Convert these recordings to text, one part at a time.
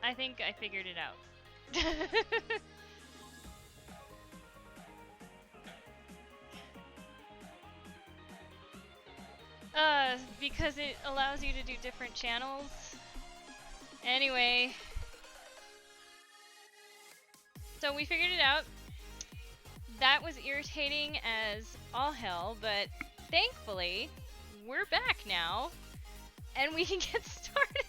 I think I figured it out. Because it allows you to do different channels. Anyway. So we figured it out. That was irritating as all hell, but thankfully, we're back now. And we can get started.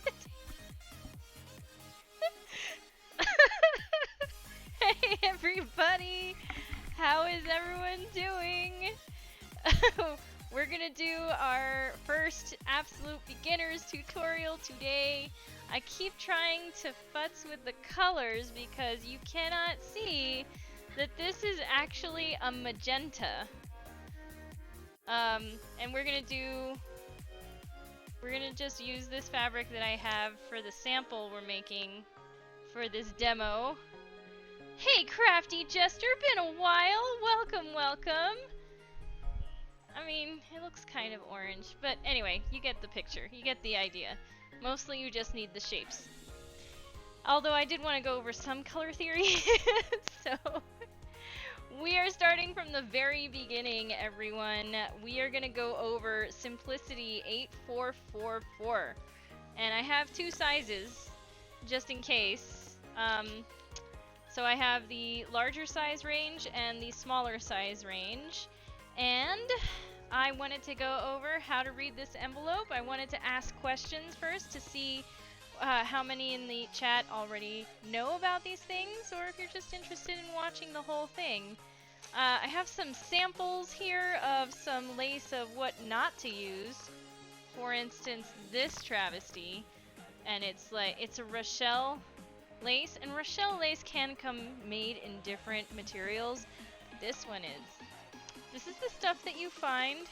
Hey everybody! How is everyone doing? We're gonna do our first absolute beginner's tutorial today. I keep trying to futz with the colors because you cannot see that this is actually a magenta. And we're gonna just use this fabric that I have for the sample we're making for this demo. Hey Crafty Jester, been a while! Welcome, welcome! I mean, it looks kind of orange, but anyway, you get the picture, you get the idea. Mostly you just need the shapes. Although I did want to go over some color theory, so we are starting from the very beginning, everyone. We are going to go over Simplicity 8444, and I have two sizes, just in case. So I have the larger size range and the smaller size range, and I wanted to go over how to read this envelope. I wanted to ask questions first to see how many in the chat already know about these things, or if you're just interested in watching the whole thing. I have some samples here of some lace of what not to use. For instance, this travesty, and it's a Rochelle lace, and Rochelle lace can come made in different materials. This one is. This is the stuff that you find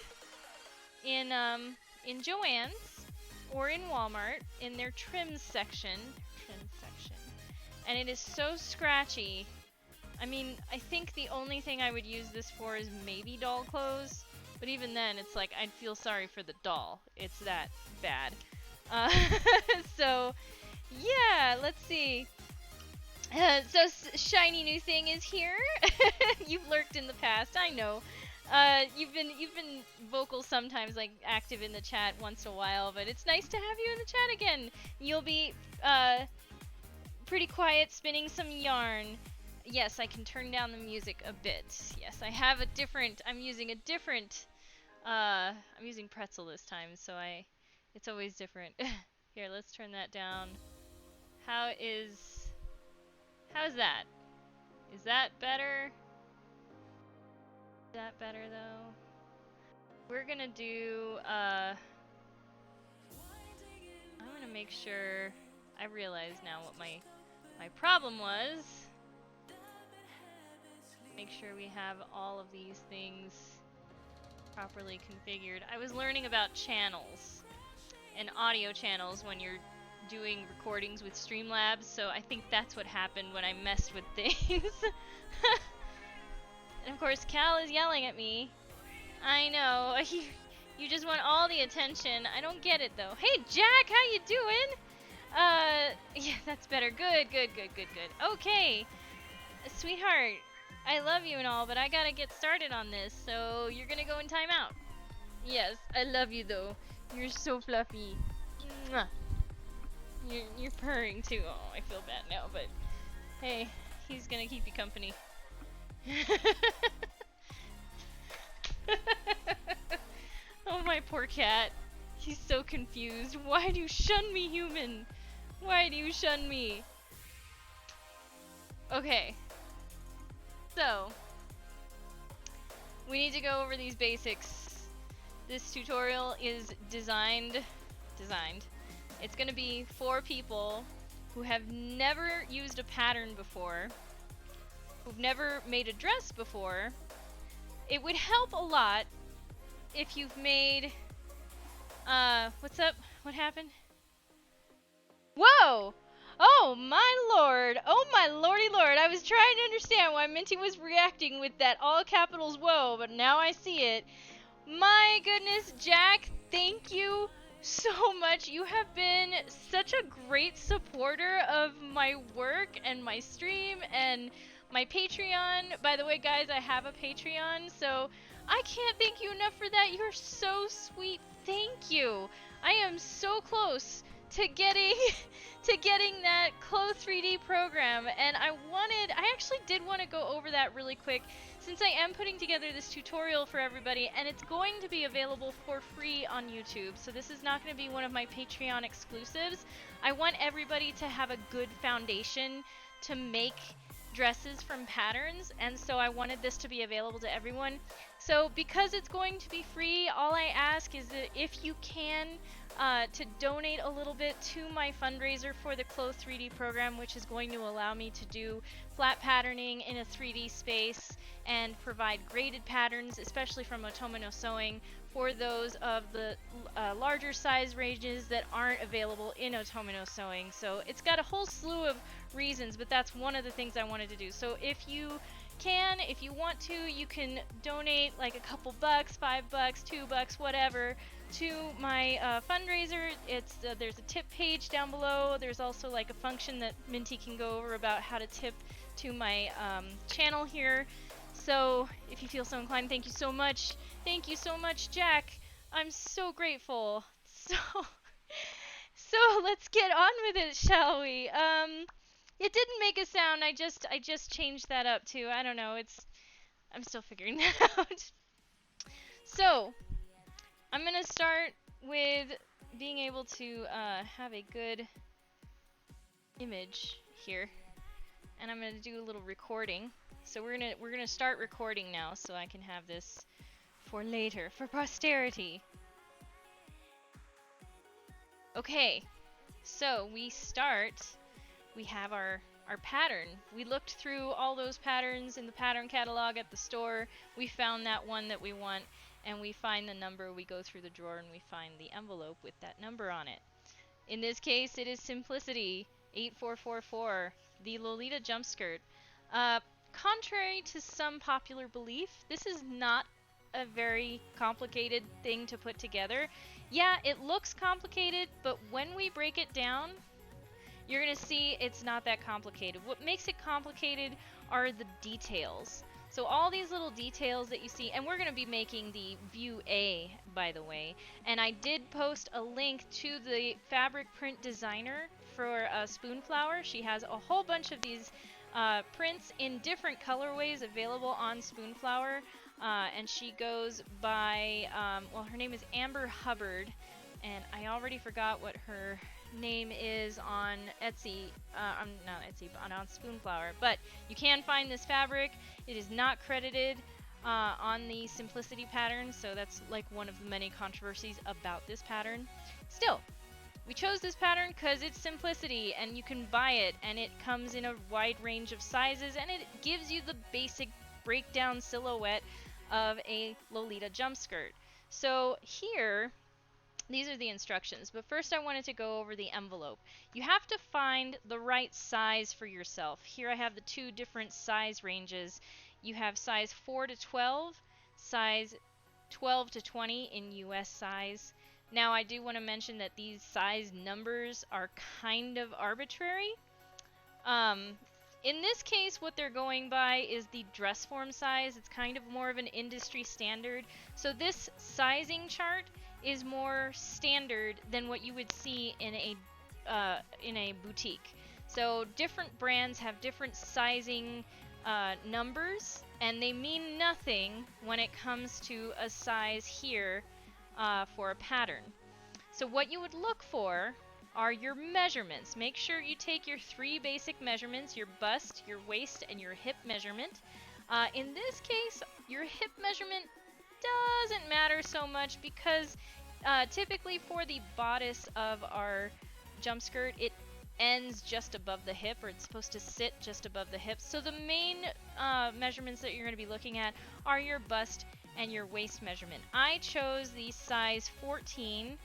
in Joann's or in Walmart in their trims section. And it is so scratchy. I mean, I think the only thing I would use this for is maybe doll clothes, but even then, it's like I'd feel sorry for the doll. It's that bad. So, yeah, let's see. So shiny new thing is here. You've lurked in the past, I know. You've been vocal sometimes, like active in the chat once in a while, but it's nice to have you in the chat again. You'll be pretty quiet, spinning some yarn. Yes, I can turn down the music a bit. Yes, I have a different. I'm using pretzel this time, so it's always different. Here, let's turn that down. How's that? Is that better? Is that better though? We're gonna do, I'm gonna make sure, I realize now what my problem was. Make sure we have all of these things properly configured. I was learning about channels and audio channels when you're doing recordings with Streamlabs, so I think that's what happened when I messed with things. And of course, Cal is yelling at me. I know. You just want all the attention. I don't get it though. Hey Jack, how you doing? Yeah, that's better. Good. Okay. Sweetheart, I love you and all, but I gotta get started on this, so you're gonna go in timeout. Yes, I love you though. You're so fluffy. Mwah. You're purring too. Oh, I feel bad now, but hey, he's gonna keep you company. Oh, my poor cat. He's so confused. Why do you shun me, human? Why do you shun me? Okay. So, we need to go over these basics. This tutorial is designed. It's gonna be for people who have never used a pattern before, who've never made a dress before. It would help a lot if you've made, what's up? What happened? Whoa! Oh my lord! Oh my lordy lord! I was trying to understand why Minty was reacting with that all capitals whoa, but now I see it. My goodness, Jack, thank you so much. You have been such a great supporter of my work and my stream and my Patreon. By the way, guys, I have a Patreon, so I can't thank you enough for that. You're so sweet. Thank you. I am so close to getting that Clo 3D program, and I actually did want to go over that really quick since I am putting together this tutorial for everybody, and it's going to be available for free on YouTube, so this is not going to be one of my Patreon exclusives. I want everybody to have a good foundation to make dresses from patterns, and so I wanted this to be available to everyone. So because it's going to be free, all I ask is that if you can, to donate a little bit to my fundraiser for the Clo 3D program, which is going to allow me to do flat patterning in a 3D space and provide graded patterns, especially from Otome no Sewing, for those of the larger size ranges that aren't available in Otome no Sewing. So it's got a whole slew of reasons, but that's one of the things I wanted to do. So if you can, if you want to, you can donate like a couple bucks, $5, $2, whatever, to my fundraiser. It's there's a tip page down below. There's also like a function that Minty can go over about how to tip to my channel here. So if you feel so inclined, thank you so much. Thank you so much, Jack. I'm so grateful. So let's get on with it, shall we? It didn't make a sound. I just changed that up too. I don't know. I'm still figuring that out. So I'm gonna start with being able to have a good image here, and I'm gonna do a little recording. So we're gonna start recording now, so I can have this for later, for posterity. Okay, so we have our pattern. We looked through all those patterns in the pattern catalog at the store. We found that one that we want, and we find the number. We go through the drawer and we find the envelope with that number on it. In this case, it is Simplicity 8444, the Lolita jump skirt. Contrary to some popular belief, this is not a very complicated thing to put together. Yeah, it looks complicated, but when we break it down, you're gonna see it's not that complicated. What makes it complicated are the details. So all these little details that you see, and we're gonna be making the view A, by the way, and I did post a link to the fabric print designer for Spoonflower. She has a whole bunch of these prints in different colorways available on Spoonflower, and she goes by, well, her name is Amber Hubbard, and I already forgot what her name is on Etsy, not Etsy, but on Spoonflower. But you can find this fabric. It is not credited on the Simplicity pattern, so that's like one of the many controversies about this pattern. Still, we chose this pattern because it's Simplicity, and you can buy it, and it comes in a wide range of sizes, and it gives you the basic breakdown silhouette of a Lolita jump skirt. So here, these are the instructions, but first I wanted to go over the envelope. You have to find the right size for yourself. Here I have the two different size ranges. You have size 4 to 12, size 12 to 20 in US size. Now I do want to mention that these size numbers are kind of arbitrary. In this case, what they're going by is the dress form size. It's kind of more of an industry standard. So this sizing chart is more standard than what you would see in a boutique. So different brands have different sizing numbers, and they mean nothing when it comes to a size here for a pattern. So what you would look for are your measurements. Make sure you take your 3 basic measurements, your bust, your waist, and your hip measurement. In this case, your hip measurement doesn't matter so much because typically for the bodice of our jump skirt, it ends just above the hip, or it's supposed to sit just above the hip. So the main measurements that you're going to be looking at are your bust and your waist measurement. I chose the size 14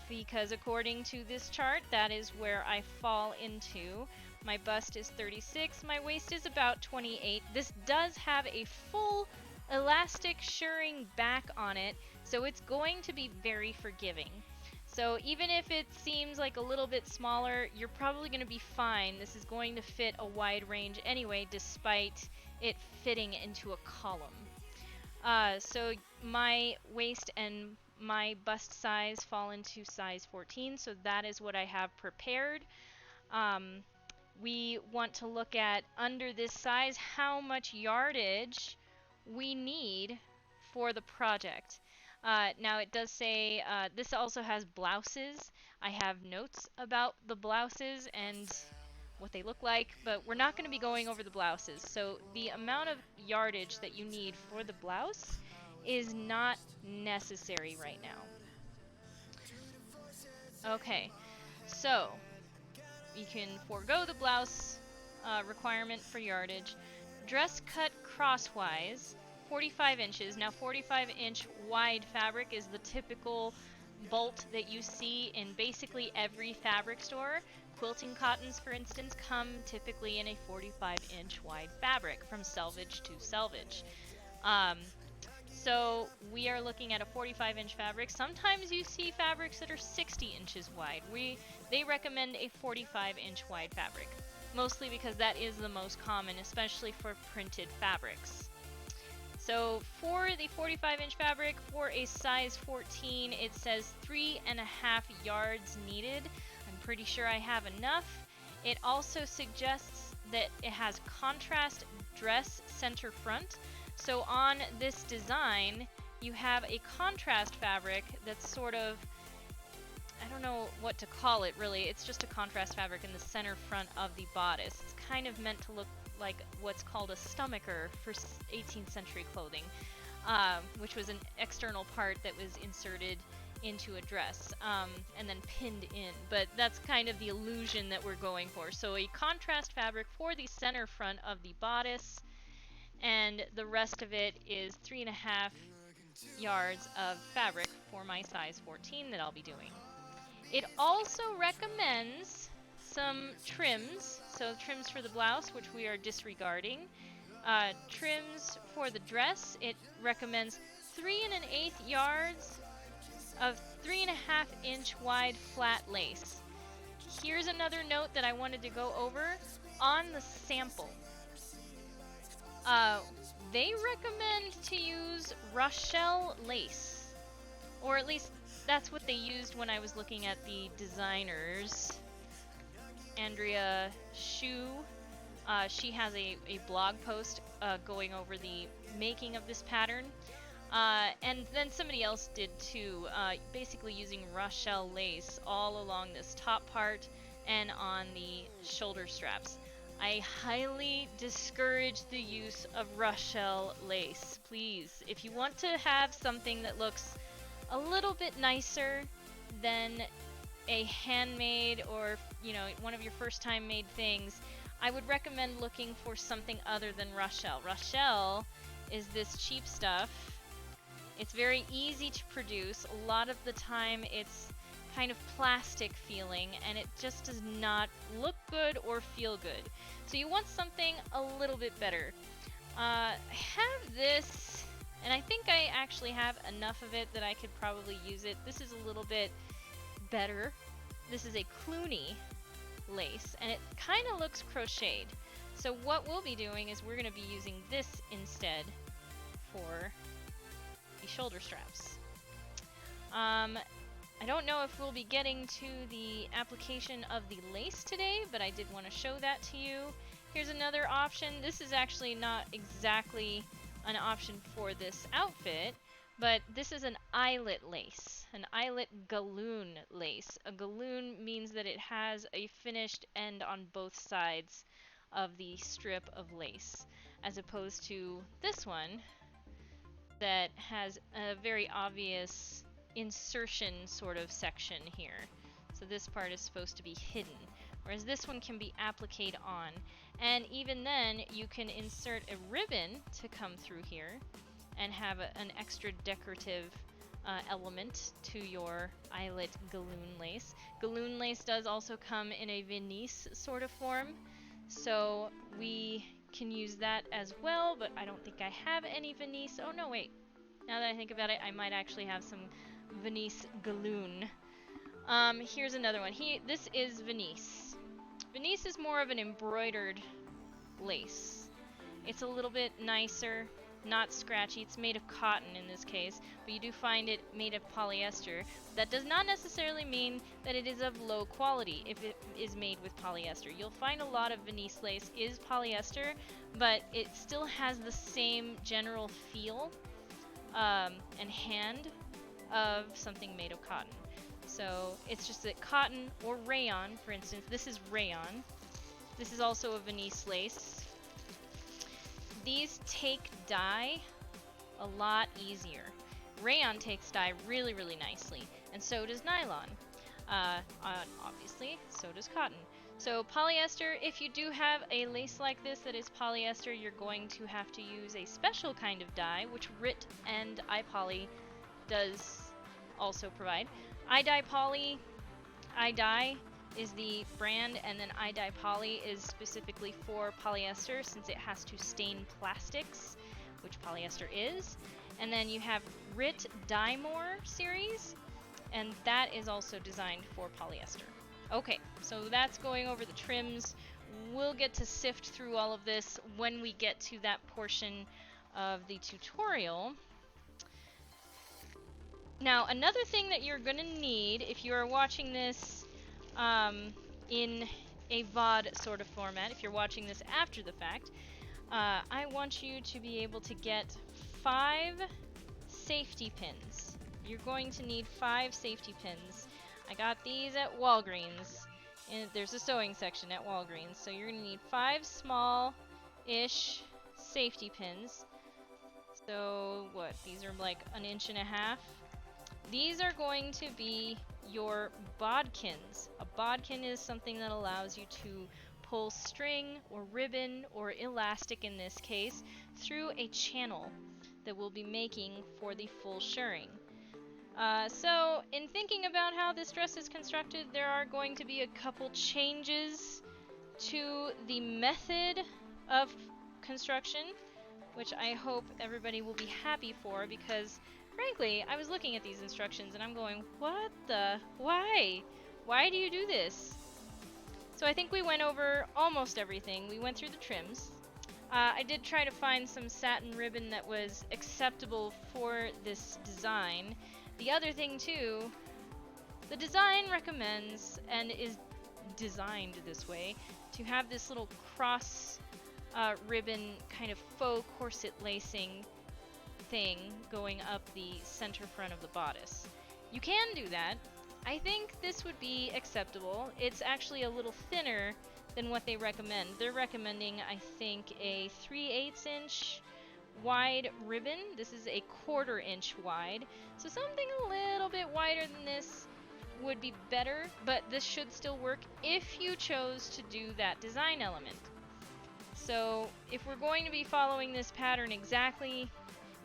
because according to this chart, that is where I fall into. My bust is 36, my waist is about 28. This does have a full elastic shirring back on it, so it's going to be very forgiving. So even if it seems like a little bit smaller, you're probably going to be fine. This is going to fit a wide range anyway, despite it fitting into a column. So my waist and my bust size fall into size 14, so that is what I have prepared. We want to look at, under this size, how much yardage we need for the project. Now it does say this also has blouses. I have notes about the blouses and what they look like, but we're not going to be going over the blouses. So the amount of yardage that you need for the blouse is not necessary right now. Okay, so you can forego the blouse requirement for yardage. Dress cut crosswise, 45 inches. Now 45-inch wide fabric is the typical bolt that you see in basically every fabric store. Quilting cottons, for instance, come typically in a 45-inch wide fabric from selvage to selvage. So we are looking at a 45-inch fabric. Sometimes you see fabrics that are 60 inches wide. They recommend a 45-inch wide fabric, mostly because that is the most common, especially for printed fabrics. So for the 45-inch fabric, for a size 14, it says 3.5 yards needed. I'm pretty sure I have enough. It also suggests that it has contrast dress center front. So on this design, you have a contrast fabric that's sort of, I don't know what to call it really, it's just a contrast fabric in the center front of the bodice. It's kind of meant to look like what's called a stomacher for 18th century clothing, which was an external part that was inserted into a dress and then pinned in. But that's kind of the illusion that we're going for. So a contrast fabric for the center front of the bodice, and the rest of it is 3.5 yards of fabric for my size 14 that I'll be doing. It also recommends some trims, so trims for the blouse, which we are disregarding. Trims for the dress, it recommends 3.1/8 yards of 3.5-inch wide flat lace. Here's another note that I wanted to go over. On the sample, they recommend to use Ruffle lace, or at least that's what they used when I was looking at the designers. Andrea Shu, she has a blog post going over the making of this pattern, and then somebody else did too, basically using Ruffle lace all along this top part and on the shoulder straps. I highly discourage the use of Ruffle lace. Please, if you want to have something that looks a little bit nicer than a handmade or, you know, one of your first time made things, I would recommend looking for something other than Ruffle. Ruffle is this cheap stuff. It's very easy to produce. A lot of the time it's kind of plastic feeling, and it just does not look good or feel good. So you want something a little bit better. I have this, and I think I actually have enough of it that I could probably use it. This is a little bit better. This is a Clooney lace, and it kind of looks crocheted. So what we'll be doing is we're going to be using this instead for the shoulder straps. I don't know if we'll be getting to the application of the lace today, but I did want to show that to you. Here's another option. This is actually not exactly an option for this outfit, but this is an eyelet lace, an eyelet galloon lace. A galloon means that it has a finished end on both sides of the strip of lace, as opposed to this one that has a very obvious insertion sort of section here. So this part is supposed to be hidden, whereas this one can be appliqued on. And even then, you can insert a ribbon to come through here and have an extra decorative element to your eyelet galloon lace. Galloon lace does also come in a Venice sort of form, so we can use that as well, but I don't think I have any Venice. Oh no, wait. Now that I think about it, I might actually have some Venice galloon. Here's another one. This is Venice. Venice is more of an embroidered lace. It's a little bit nicer, not scratchy. It's made of cotton in this case, but you do find it made of polyester. That does not necessarily mean that it is of low quality if it is made with polyester. You'll find a lot of Venice lace is polyester, but it still has the same general feel and hand of something made of cotton. So it's just that cotton or rayon, for instance, this is rayon. This is also a Venice lace. These take dye a lot easier. Rayon takes dye really, really nicely, and so does nylon. Obviously, so does cotton. So polyester, if you do have a lace like this that is polyester, you're going to have to use a special kind of dye, which RIT and iPoly does also provide. iDye is the brand, and then iDye Poly is specifically for polyester since it has to stain plastics, which polyester is. And then you have RIT Dye More series, and that is also designed for polyester. Okay, so that's going over the trims. We'll get to sift through all of this when we get to that portion of the tutorial. Now, another thing that you're going to need if you are watching this in a VOD sort of format, if you're watching this after the fact, I want you to be able to get 5 safety pins. You're going to need 5 safety pins. I got these at Walgreens, and there's a sewing section at Walgreens, so you're going to need 5 small-ish safety pins. So, what, these are like 1.5 inches. These are going to be your bodkins. A bodkin is something that allows you to pull string or ribbon or elastic in this case through a channel that we'll be making for the full shirring. So in thinking about how this dress is constructed, there are going to be a couple changes to the method of construction, which I hope everybody will be happy for, because frankly, I was looking at these instructions and I'm going, what the? Why? Why do you do this? So I think we went over almost everything. We went through the trims. I did try to find some satin ribbon that was acceptable for this design. The other thing too, the design recommends and is designed this way to have this little cross ribbon kind of faux corset lacing thing going up the center front of the bodice. You can do that. I think this would be acceptable. It's actually a little thinner than what they recommend. They're recommending, I think, a 3/8 inch wide ribbon. This is a 1/4 inch wide. So something a little bit wider than this would be better, but this should still work if you chose to do that design element. So if we're going to be following this pattern exactly,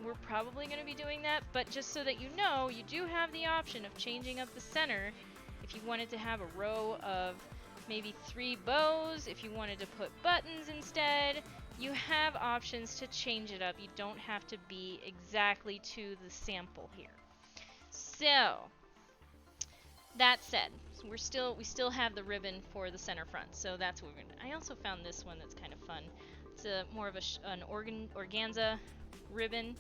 we're probably going to be doing that, but just so that you know, you do have the option of changing up the center if you wanted to have a row of maybe 3 bows, if you wanted to put buttons instead. You have options to change it up. You don't have to be exactly to the sample here. So, that said, we still have the ribbon for the center front, so that's what we're going to do. I also found this one that's kind of fun. It's more of an organza ribbon.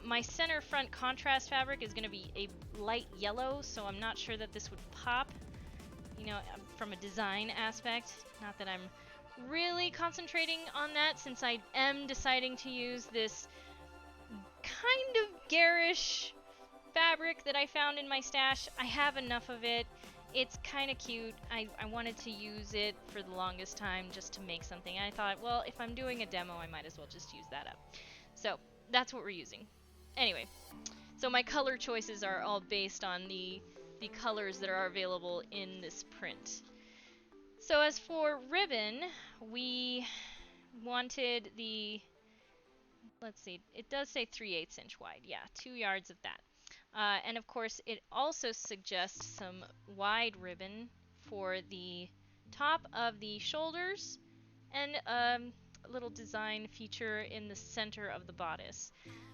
My center front contrast fabric is going to be a light yellow, so I'm not sure that this would pop, you know, from a design aspect. Not that I'm really concentrating on that, since I am deciding to use this kind of garish fabric that I found in my stash. I have enough of it. It's kind of cute. I wanted to use it for the longest time just to make something. I thought, well, if I'm doing a demo, I might as well just use that up. So that's what we're using. Anyway, so my color choices are all based on the colors that are available in this print. So as for ribbon, we wanted the, let's see, it does say 3/8 inch wide. Yeah, 2 yards of that. And of course, it also suggests some wide ribbon for the top of the shoulders and a little design feature in the center of the bodice.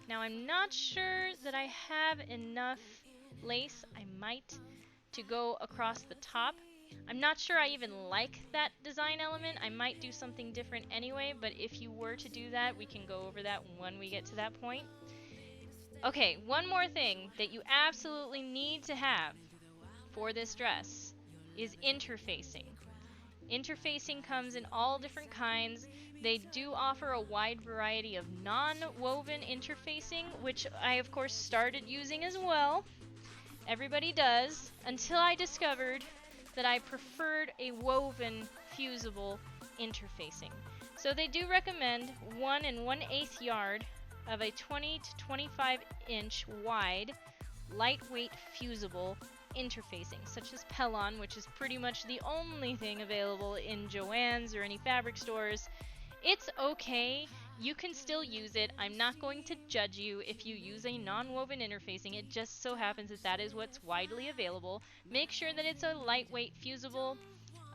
Now, I'm not sure that I have enough lace. I might to go across the top. I'm not sure I even like that design element. I might do something different anyway, but if you were to do that, we can go over that when we get to that point. Okay, one more thing that you absolutely need to have for this dress is interfacing. Interfacing comes in all different kinds. They do offer a wide variety of non-woven interfacing, which I of course started using as well. Everybody does, until I discovered that I preferred a woven fusible interfacing. So they do recommend 1 1/8 yard of a 20 to 25 inch wide, lightweight fusible interfacing, such as Pellon, which is pretty much the only thing available in Joann's or any fabric stores. It's okay, you can still use it. I'm not going to judge you if you use a non-woven interfacing. It just so happens that that is what's widely available. Make sure that it's a lightweight fusible.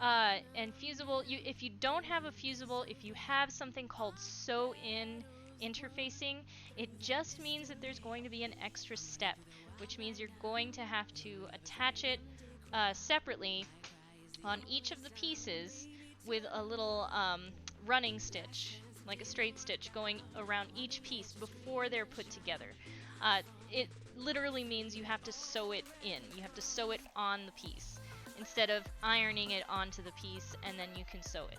And fusible, if you don't have a fusible, if you have something called sew-in interfacing, it just means that there's going to be an extra step, which means you're going to have to attach it separately on each of the pieces with a little running stitch, like a straight stitch going around each piece before they're put together. It literally means you have to sew it in. You have to sew it on the piece instead of ironing it onto the piece and then you can sew it.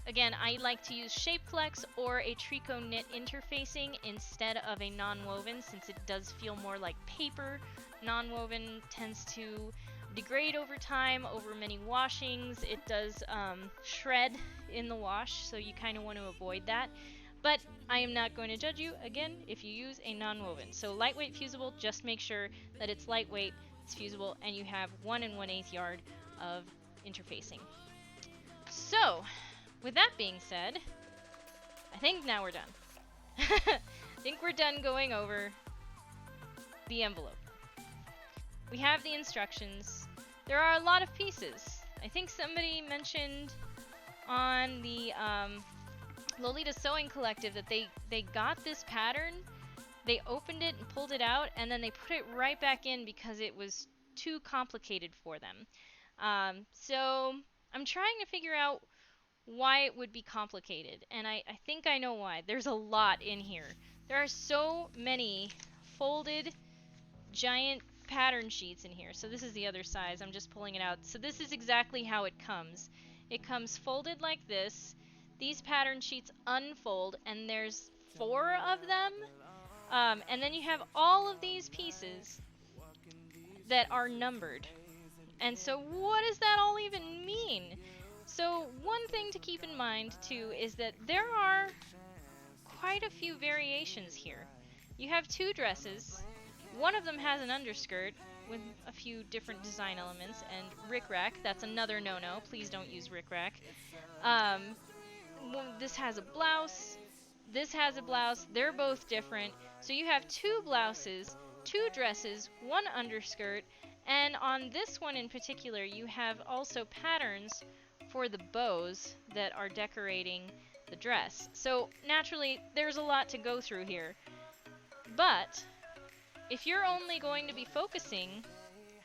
Again, I like to use Shapeflex or a Trico knit interfacing instead of a non-woven, since it does feel more like paper. Non-woven tends to degrade over time, over many washings. It does shred in the wash, so you kind of want to avoid that. But I am not going to judge you, again, if you use a non-woven. So lightweight fusible, just make sure that it's lightweight, it's fusible, and you have 1 1/8 yard of interfacing. So, with that being said, I think now we're done. I think we're done going over the envelope. We have the instructions. There are a lot of pieces. I think somebody mentioned on the Lolita Sewing Collective that they got this pattern, they opened it and pulled it out, and then they put it right back in because it was too complicated for them. So I'm trying to figure out why it would be complicated, and I think I know why. There's a lot in here. There are so many folded giant pattern sheets in here. So this is the other size. I'm just pulling it out. So this is exactly how it comes. It comes folded like this. These pattern sheets unfold, and there's 4 of them. And then you have all of these pieces that are numbered. And so what does that all even mean? So one thing to keep in mind too is that there are quite a few variations here. You have 2 dresses. One of them has an underskirt with a few different design elements, and rickrack, that's another no-no. Please don't use rickrack. This has a blouse. This has a blouse. They're both different. So you have 2 blouses, 2 dresses, 1 underskirt, and on this one in particular, you have also patterns for the bows that are decorating the dress. So naturally, there's a lot to go through here. But if you're only going to be focusing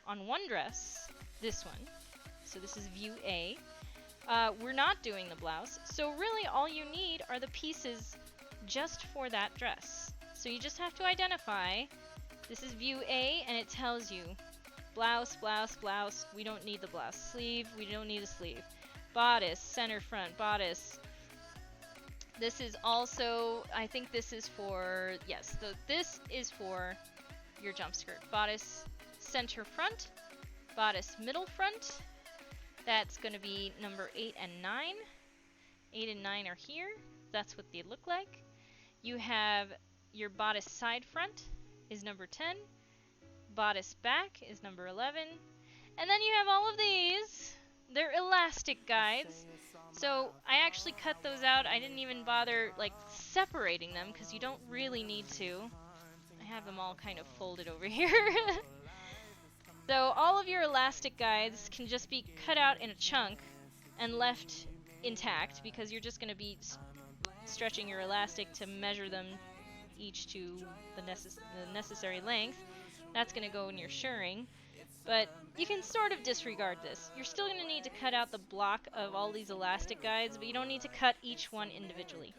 on one dress, this one, so this is view A, we're not doing the blouse, so really all you need are the pieces just for that dress. So you just have to identify, this is view A, and it tells you blouse, blouse, blouse, we don't need the blouse. Sleeve, we don't need a sleeve. Bodice, center front, bodice. This is also, I think this is for, yes, this is for your jump skirt. Bodice center front, bodice middle front. That's going to be number 8 and 9. 8 and 9 are here. That's what they look like. You have your bodice side front is number 10. Bodice back is number 11. And then you have all of these. They're elastic guides. So I actually cut those out. I didn't even bother like separating them because you don't really need to. I have them all kind of folded over here. So all of your elastic guides can just be cut out in a chunk and left intact because you're just going to be stretching your elastic to measure them each to the necessary length. That's going to go in your shirring. But you can sort of disregard this. You're still going to need to cut out the block of all these elastic guides, but you don't need to cut each one individually.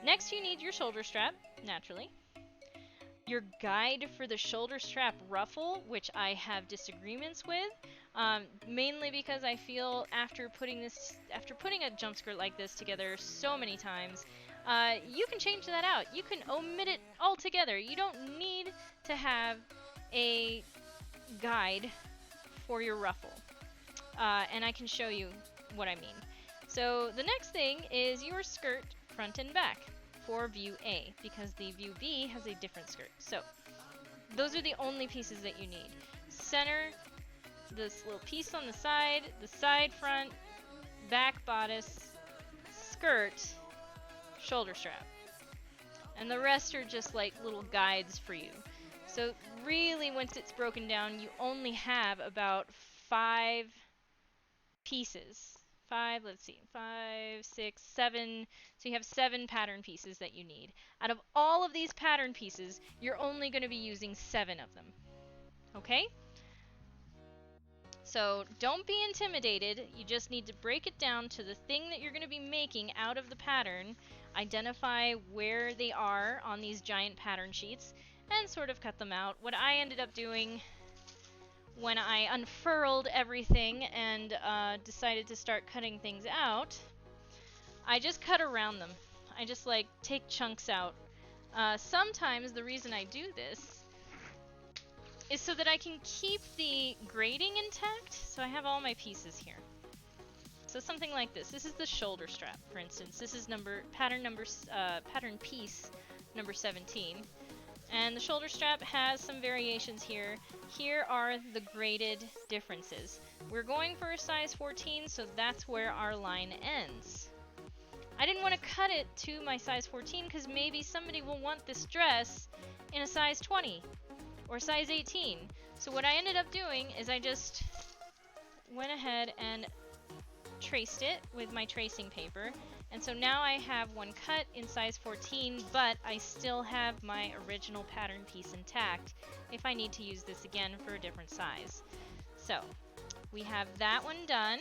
Next, you need your shoulder strap, naturally. Your guide for the shoulder strap ruffle, which I have disagreements with, mainly because I feel after putting a jump skirt like this together so many times, you can change that out. You can omit it altogether. You don't need to have a guide for your ruffle, and I can show you what I mean. So the next thing is your skirt front and back for view A, because the view B has a different skirt. So those are the only pieces that you need. Center, this little piece on the side front, back bodice, skirt, shoulder strap. And the rest are just like little guides for you. So really, once it's broken down, you only have about 5 pieces. 5, let's see, 5, 6, 7. So you have 7 pattern pieces that you need. Out of all of these pattern pieces, you're only going to be using 7 of them. Okay? So don't be intimidated. You just need to break it down to the thing that you're going to be making out of the pattern, identify where they are on these giant pattern sheets, and sort of cut them out. What I ended up doing when I unfurled everything and decided to start cutting things out, I just cut around them. I just like take chunks out. Sometimes the reason I do this is so that I can keep the grading intact. So I have all my pieces here. So something like this. This is the shoulder strap, for instance. This is pattern piece number 17. And the shoulder strap has some variations here. Here are the graded differences. We're going for a size 14, so that's where our line ends. I didn't want to cut it to my size 14 because maybe somebody will want this dress in a size 20 or size 18. So what I ended up doing is I just went ahead and traced it with my tracing paper. And so now I have one cut in size 14, but I still have my original pattern piece intact if I need to use this again for a different size. So we have that one done.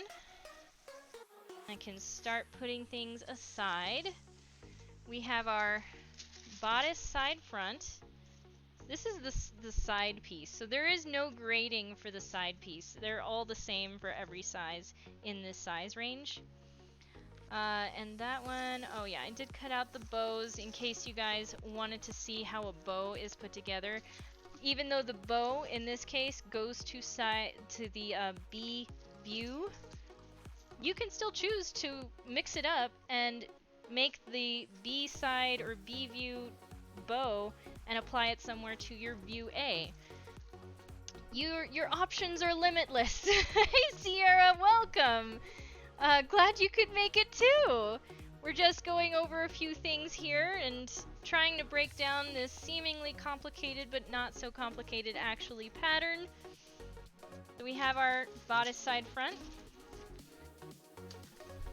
I can start putting things aside. We have our bodice side front. This is the side piece, so there is no grading for the side piece. They're all the same for every size in this size range. And that one, oh yeah, I did cut out the bows in case you guys wanted to see how a bow is put together. Even though the bow in this case goes to the B view, you can still choose to mix it up and make the B side or B view bow and apply it somewhere to your view A. Your options are limitless. Hey Sierra, welcome! Glad you could make it too! We're just going over a few things here and trying to break down this seemingly complicated but not so complicated actually pattern. So we have our bodice side front.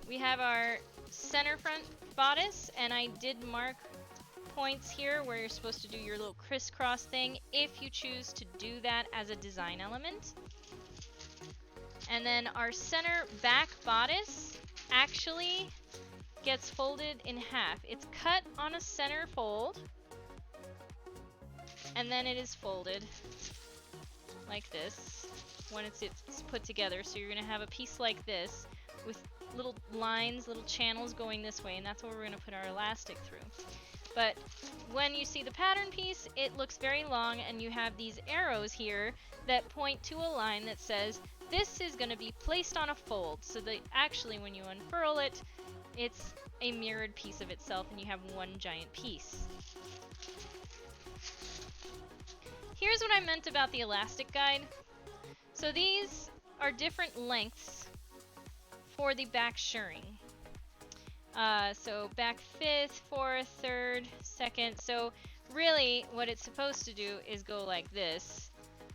We have our center front bodice, and I did mark points here where you're supposed to do your little crisscross thing if you choose to do that as a design element. And then our center back bodice actually gets folded in half. It's cut on a center fold, and then it is folded like this when it's put together. So you're going to have a piece like this with little lines, little channels going this way, and that's where we're going to put our elastic through. But when you see the pattern piece, it looks very long, and you have these arrows here that point to a line that says this is going to be placed on a fold, so that actually when you unfurl it, it's a mirrored piece of itself and you have one giant piece. Here's what I meant about the elastic guide. So these are different lengths for the back shirring. So back 5th, 4th, 3rd, 2nd. So really what it's supposed to do is go like this.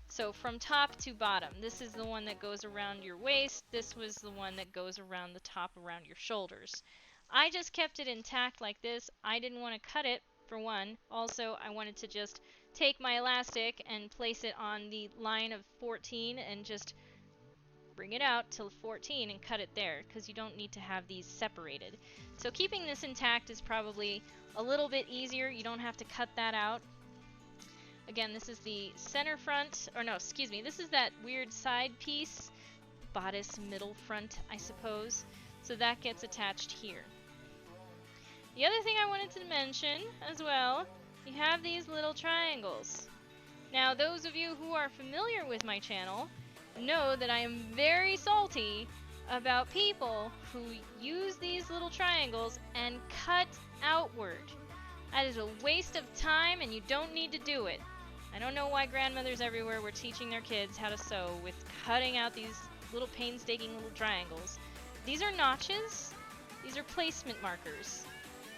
So from top to bottom. This is the one that goes around your waist. This was the one that goes around the top around your shoulders. I just kept it intact like this. I didn't want to cut it for one. Also, I wanted to just take my elastic and place it on the line of 14 and just bring it out till 14 and cut it there, because you don't need to have these separated. So keeping this intact is probably a little bit easier. You don't have to cut that out. Again, this is the center front, or no, excuse me, this is that weird side piece, bodice middle front, I suppose. So that gets attached here. The other thing I wanted to mention as well, you have these little triangles. Now, those of you who are familiar with my channel know that I am very salty about people who use these little triangles and cut outward. That is a waste of time, and you don't need to do it. I don't know why grandmothers everywhere were teaching their kids how to sew with cutting out these little painstaking little triangles. These are notches. These are placement markers.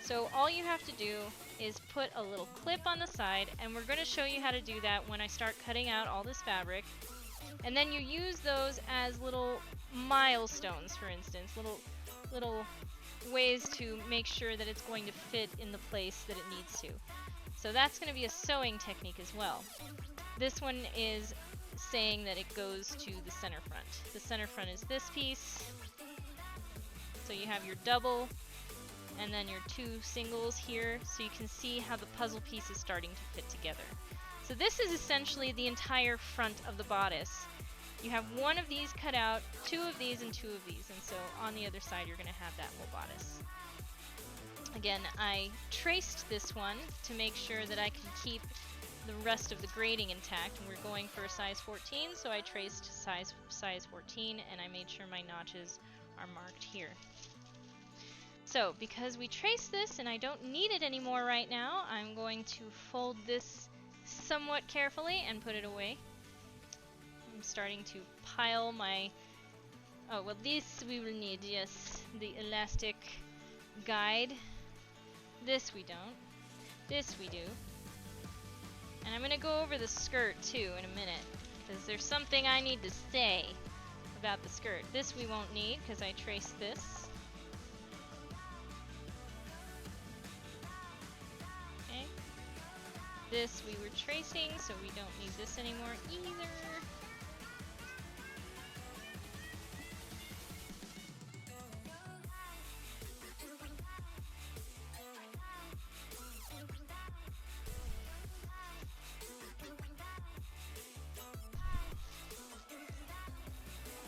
So all you have to do is put a little clip on the side, and we're going to show you how to do that when I start cutting out all this fabric. And then you use those as little milestones, for instance, little ways to make sure that it's going to fit in the place that it needs to. So that's going to be a sewing technique as well. This one is saying that it goes to the center front. The center front is this piece. So you have your double and then your two singles here, so you can see how the puzzle piece is starting to fit together. So this is essentially the entire front of the bodice. You have one of these cut out, two of these, and two of these, and so on the other side you're going to have that whole bodice. Again, I traced this one to make sure that I can keep the rest of the grading intact, and we're going for a size 14, so I traced size 14, and I made sure my notches are marked here. So, because we traced this and I don't need it anymore right now, I'm going to fold this somewhat carefully and put it away. I'm starting to pile my... Oh, well, this we will need, yes, the elastic guide. This we don't. This we do. And I'm going to go over the skirt, too, in a minute, because there's something I need to say about the skirt. This we won't need, because I traced this. This we were tracing, so we don't need this anymore either.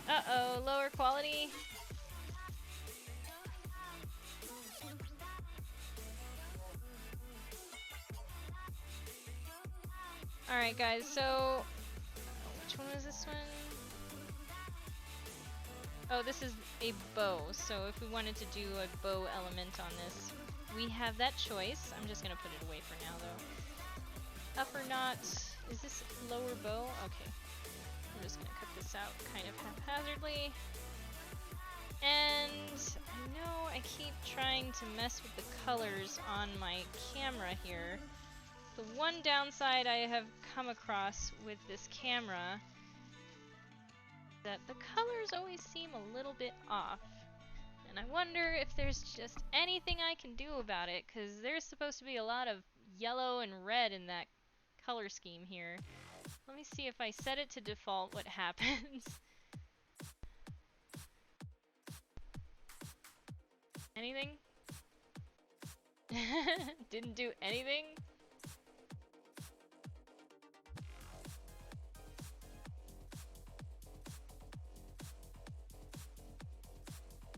Uh-oh, lower quality. Alright guys, so which one was this one? Oh, this is a bow, so if we wanted to do a bow element on this, we have that choice. I'm just gonna put it away for now though. Upper knot, is this lower bow? Okay, I'm just gonna cut this out kind of haphazardly. And I know I keep trying to mess with the colors on my camera here. The one downside I have come across with this camera is that the colors always seem a little bit off. And I wonder if there's just anything I can do about it, because there's supposed to be a lot of yellow and red in that color scheme here. Let me see if I set it to default what happens. Anything? Didn't do anything?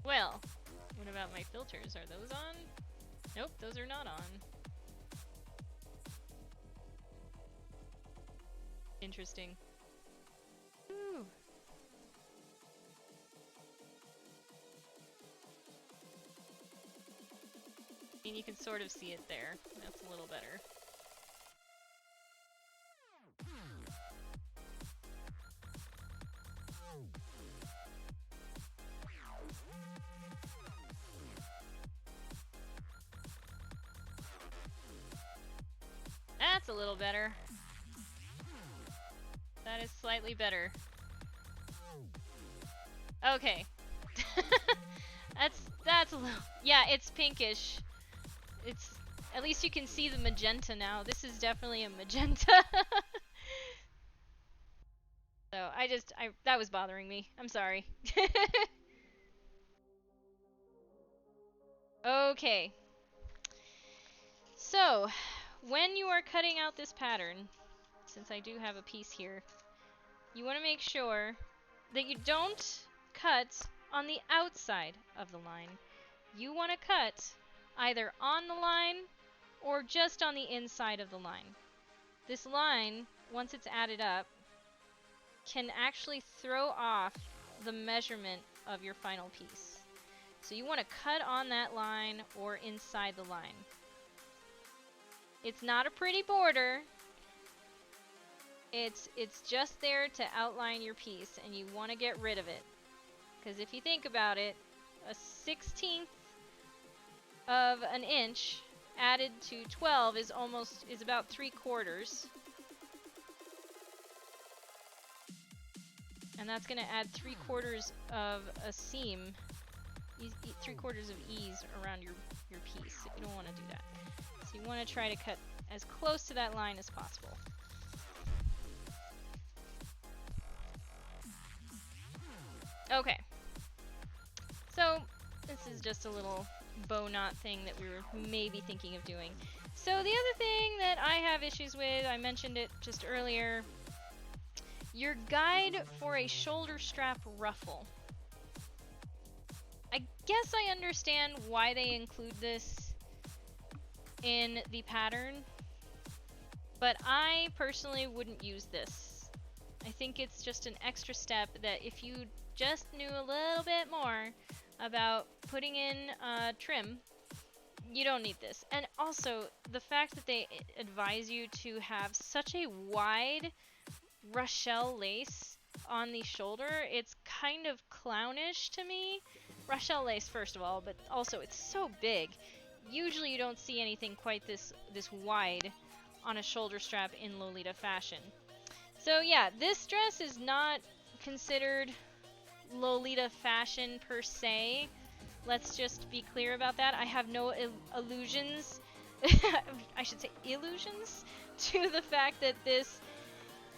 Well, what about my filters? Are those on? Nope, those are not on. Interesting. Ooh. I mean, you can sort of see it there. That's a little better. That's a little better. That is slightly better. Okay. That's a little... Yeah, it's pinkish. It's At least you can see the magenta now. This is definitely a magenta. So that was bothering me. I'm sorry. Okay. So, when you are cutting out this pattern, since I do have a piece here, you want to make sure that you don't cut on the outside of the line. You want to cut either on the line or just on the inside of the line. This line, once it's added up, can actually throw off the measurement of your final piece. So you want to cut on that line or inside the line. It's not a pretty border. It's just there to outline your piece, and you want to get rid of it. Because if you think about it, a 1/16 of an inch added to 12 is about 3/4. And that's going to add 3/4 of a seam, 3/4 of ease around your piece. You don't want to do that. So you want to try to cut as close to that line as possible. Okay. So this is just a little bow knot thing that we were maybe thinking of doing. So the other thing that I have issues with, I mentioned it just earlier, your guide for a shoulder strap ruffle. I guess I understand why they include this in the pattern, but I personally wouldn't use this. I think it's just an extra step that if you just knew a little bit more about putting in trim, you don't need this. And also, the fact that they advise you to have such a wide Ruffle lace on the shoulder, it's kind of clownish to me. Ruffle lace, first of all, but also it's so big. Usually you don't see anything quite this wide on a shoulder strap in Lolita fashion. So yeah, this dress is not considered Lolita fashion per se. Let's just be clear about that. I have no illusions, I should say illusions, to the fact that this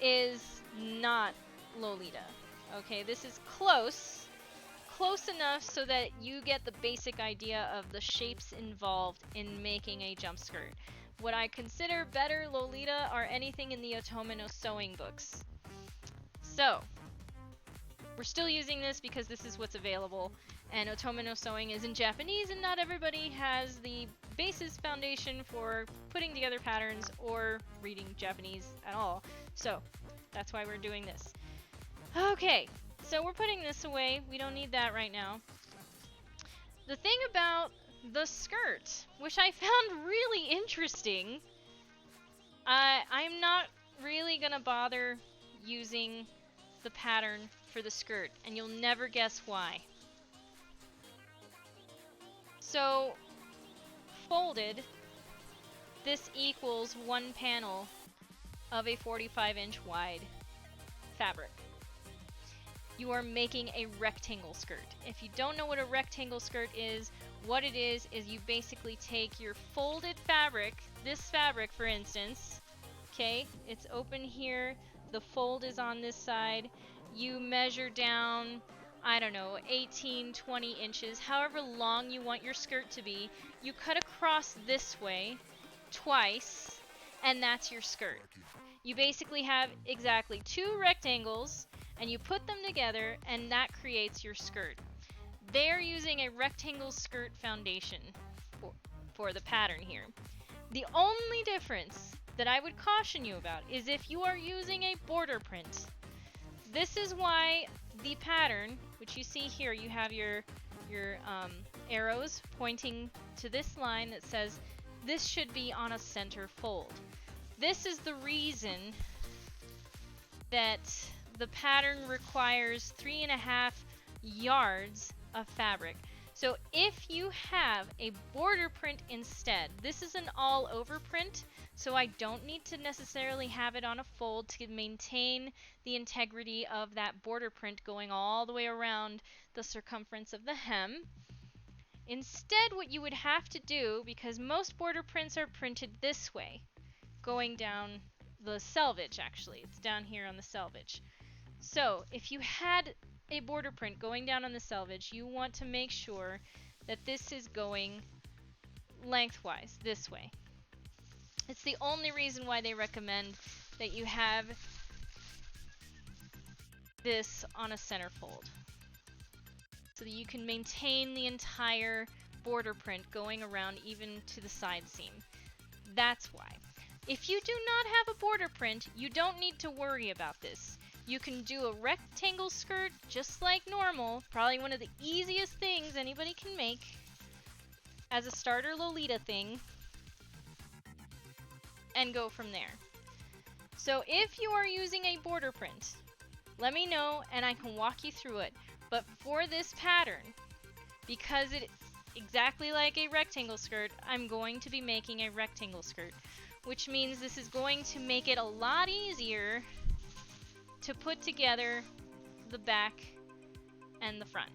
is not Lolita. Okay, this is close enough so that you get the basic idea of the shapes involved in making a jump skirt. What I consider better Lolita are anything in the Otome no Sewing books. So, we're still using this because this is what's available, and Otome no Sewing is in Japanese, and not everybody has the basis foundation for putting together patterns or reading Japanese at all. So, that's why we're doing this. Okay, so we're putting this away. We don't need that right now. The thing about the skirt, which I found really interesting, I'm not really gonna bother using the pattern for the skirt, and you'll never guess why. So, folded, this equals one panel of a 45-inch wide fabric. You are making a rectangle skirt. If you don't know what a rectangle skirt is, what it is you basically take your folded fabric, this fabric for instance, okay, it's open here, the fold is on this side, you measure down, I don't know, 18, 20 inches, however long you want your skirt to be, you cut across this way twice, and that's your skirt. You basically have exactly two rectangles, and you put them together, and that creates your skirt. They're using a rectangle skirt foundation for the pattern here. The only difference that I would caution you about is if you are using a border print. This is why the pattern, which you see here, you have your arrows pointing to this line that says this should be on a center fold. This is the reason that the pattern requires 3.5 yards of fabric. So if you have a border print instead, this is an all over print, so I don't need to necessarily have it on a fold to maintain the integrity of that border print going all the way around the circumference of the hem. Instead, what you would have to do, because most border prints are printed this way, going down the selvage, actually. It's down here on the selvage. So, if you had a border print going down on the selvage, you want to make sure that this is going lengthwise, this way. It's the only reason why they recommend that you have this on a centerfold, so that you can maintain the entire border print going around even to the side seam. That's why. If you do not have a border print, you don't need to worry about this. You can do a rectangle skirt just like normal, probably one of the easiest things anybody can make as a starter Lolita thing, and go from there. So if you are using a border print, let me know and I can walk you through it. But for this pattern, because it's exactly like a rectangle skirt, I'm going to be making a rectangle skirt, which means this is going to make it a lot easier to put together the back and the front.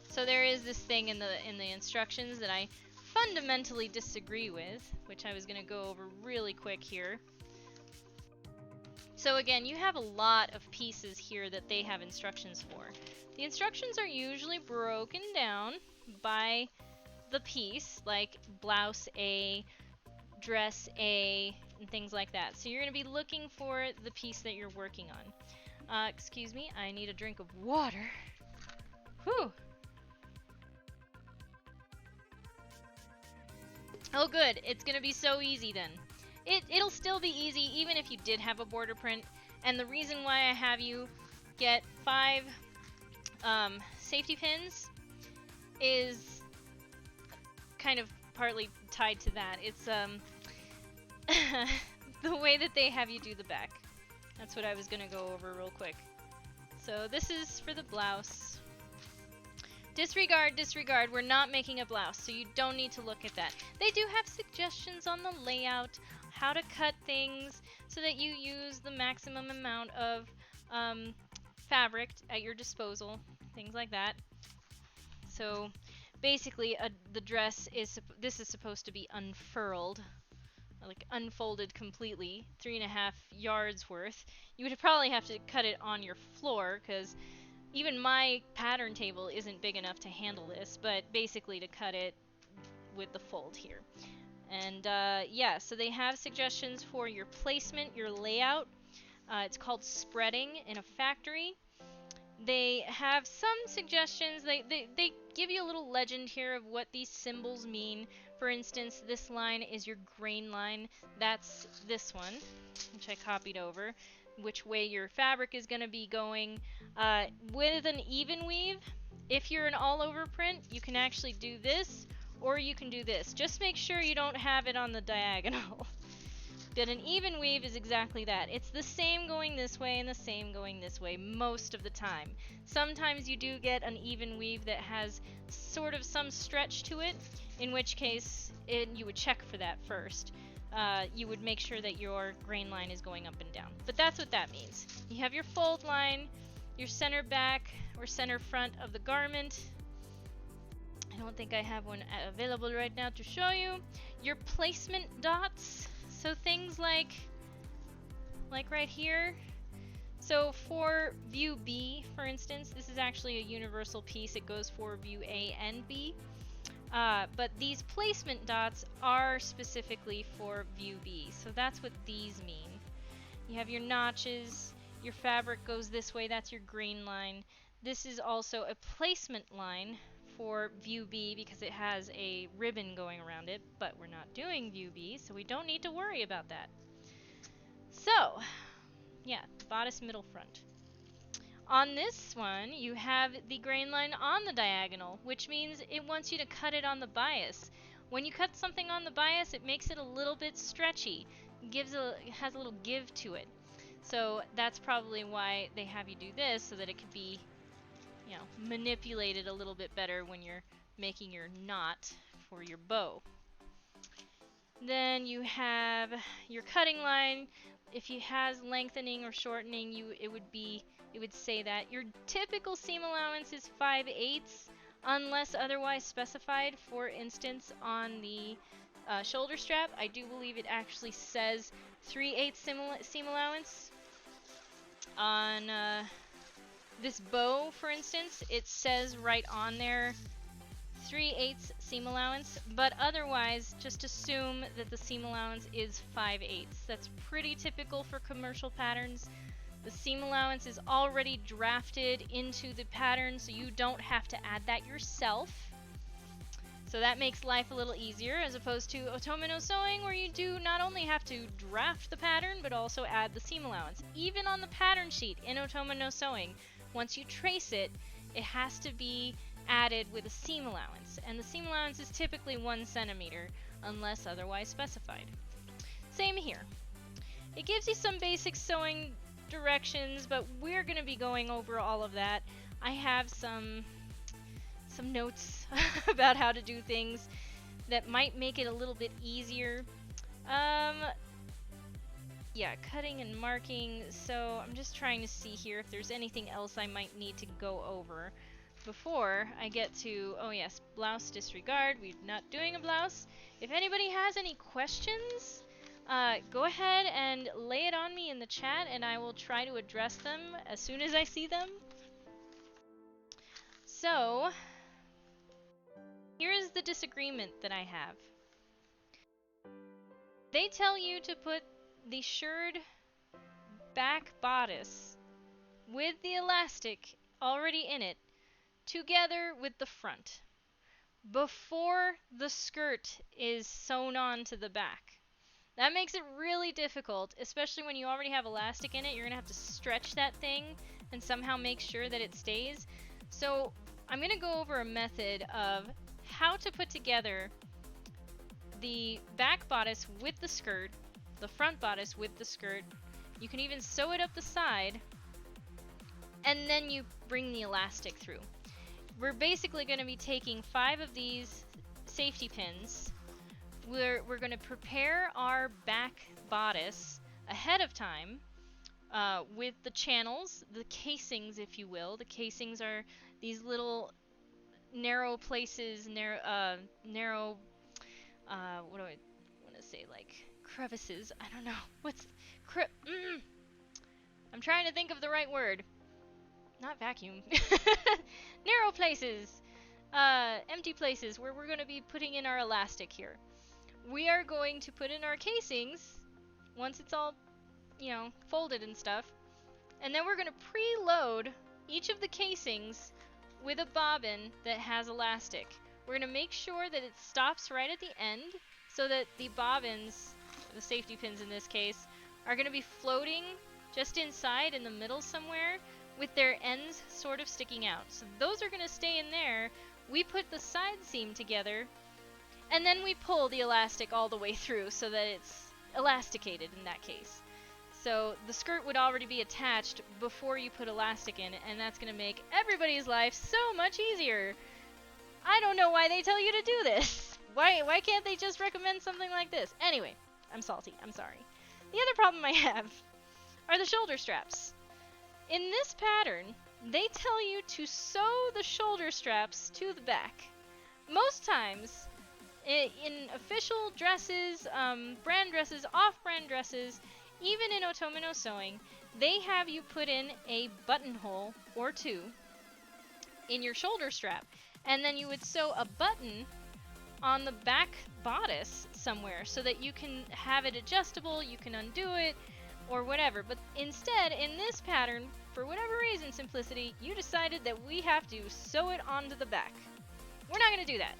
So there is this thing in the instructions that I fundamentally disagree with, which I was going to go over really quick here. So again, you have a lot of pieces here that they have instructions for. The instructions are usually broken down by the piece, like blouse A, dress A, and things like that. So you're going to be looking for the piece that you're working on. Excuse me, I need a drink of water. Whew. Oh good, it's going to be so easy then. It'll still be easy even if you did have a border print, and the reason why I have you get 5 safety pins is kind of partly tied to that. It's the way that they have you do the back. That's what I was gonna go over real quick. So this is for the blouse. Disregard, disregard, we're not making a blouse, so you don't need to look at that. They do have suggestions on the layout, how to cut things so that you use the maximum amount of fabric at your disposal, things like that. So basically the dress is, this is supposed to be unfurled, like unfolded completely, 3.5 yards worth. You would probably have to cut it on your floor because even my pattern table isn't big enough to handle this, but basically to cut it with the fold here. And yeah, so they have suggestions for your placement, your layout. It's called spreading in a factory. They have some suggestions. They give you a little legend here of what these symbols mean. For instance, this line is your grain line. That's this one, which I copied over. Which way your fabric is going to be going. With an even weave, if you're an all-over print, you can actually do this, or you can do this. Just make sure you don't have it on the diagonal. But an even weave is exactly that. It's the same going this way and the same going this way most of the time. Sometimes you do get an even weave that has sort of some stretch to it, in which case you would check for that first. You would make sure that your grain line is going up and down. But that's what that means. You have your fold line, your center back or center front of the garment. I don't think I have one available right now to show you. Your placement dots. So things like right here. So for view B, for instance, this is actually a universal piece. It goes for view A and B. But these placement dots are specifically for view B. So that's what these mean. You have your notches. Your fabric goes this way. That's your grain line. This is also a placement line for view B because it has a ribbon going around it, but we're not doing view B, so we don't need to worry about that. So, yeah, bodice middle front. On this one, you have the grain line on the diagonal, which means it wants you to cut it on the bias. When you cut something on the bias, it makes it a little bit stretchy. It has a little give to it. So that's probably why they have you do this, so that it could be, you know, manipulated a little bit better when you're making your knot for your bow. Then you have your cutting line. If it has lengthening or shortening, it would say that. Your typical seam allowance is 5/8. unless otherwise specified. For instance, on the shoulder strap, I do believe it actually says 3/8 seam allowance. On this bow, for instance, it says right on there 3/8 seam allowance, but otherwise just assume that the seam allowance is 5/8. That's pretty typical for commercial patterns. The seam allowance is already drafted into the pattern, so you don't have to add that yourself. So that makes life a little easier, as opposed to Otome no Sewing, where you do not only have to draft the pattern, but also add the seam allowance. Even on the pattern sheet in Otome no Sewing, once you trace it, it has to be added with a seam allowance, and the seam allowance is typically 1 centimeter, unless otherwise specified. Same here. It gives you some basic sewing directions, but we're going to be going over all of that. I have some notes about how to do things that might make it a little bit easier. Yeah, cutting and marking, so I'm just trying to see here if there's anything else I might need to go over before I get to, oh yes, blouse disregard. We're not doing a blouse. If anybody has any questions, go ahead and lay it on me in the chat, and I will try to address them as soon as I see them. So, here is the disagreement that I have. They tell you to put the shirred back bodice with the elastic already in it together with the front before the skirt is sewn on to the back. That makes it really difficult, especially when you already have elastic in it. You're gonna have to stretch that thing and somehow make sure that it stays. So I'm gonna go over a method of how to put together the back bodice with the skirt, the front bodice with the skirt. You can even sew it up the side, and then you bring the elastic through. We're basically going to be taking 5 of these safety pins. We're going to prepare our back bodice ahead of time with the channels, the casings, if you will. The casings are these little narrow places, narrow, what do I want to say, like crevices? I don't know. What's I'm trying to think of the right word. Not vacuum. Narrow places. Empty places where we're going to be putting in our elastic here. We are going to put in our casings once it's all, you know, folded and stuff. And then we're going to preload each of the casings with a bobbin that has elastic. We're going to make sure that it stops right at the end so that the bobbins, the safety pins in this case, are going to be floating just inside in the middle somewhere with their ends sort of sticking out. So those are going to stay in there. We put the side seam together, and then we pull the elastic all the way through so that it's elasticated in that case. So the skirt would already be attached before you put elastic in it, and that's going to make everybody's life so much easier. I don't know why they tell you to do this. Why can't they just recommend something like this? Anyway, I'm salty. I'm sorry. The other problem I have are the shoulder straps. In this pattern, they tell you to sew the shoulder straps to the back. Most times, in official dresses, brand dresses, off-brand dresses, even in Otome no Sewing, they have you put in a buttonhole or 2 in your shoulder strap. And then you would sew a button on the back bodice somewhere so that you can have it adjustable, you can undo it, or whatever. But instead, in this pattern, for whatever reason, simplicity, you decided that we have to sew it onto the back. We're not going to do that.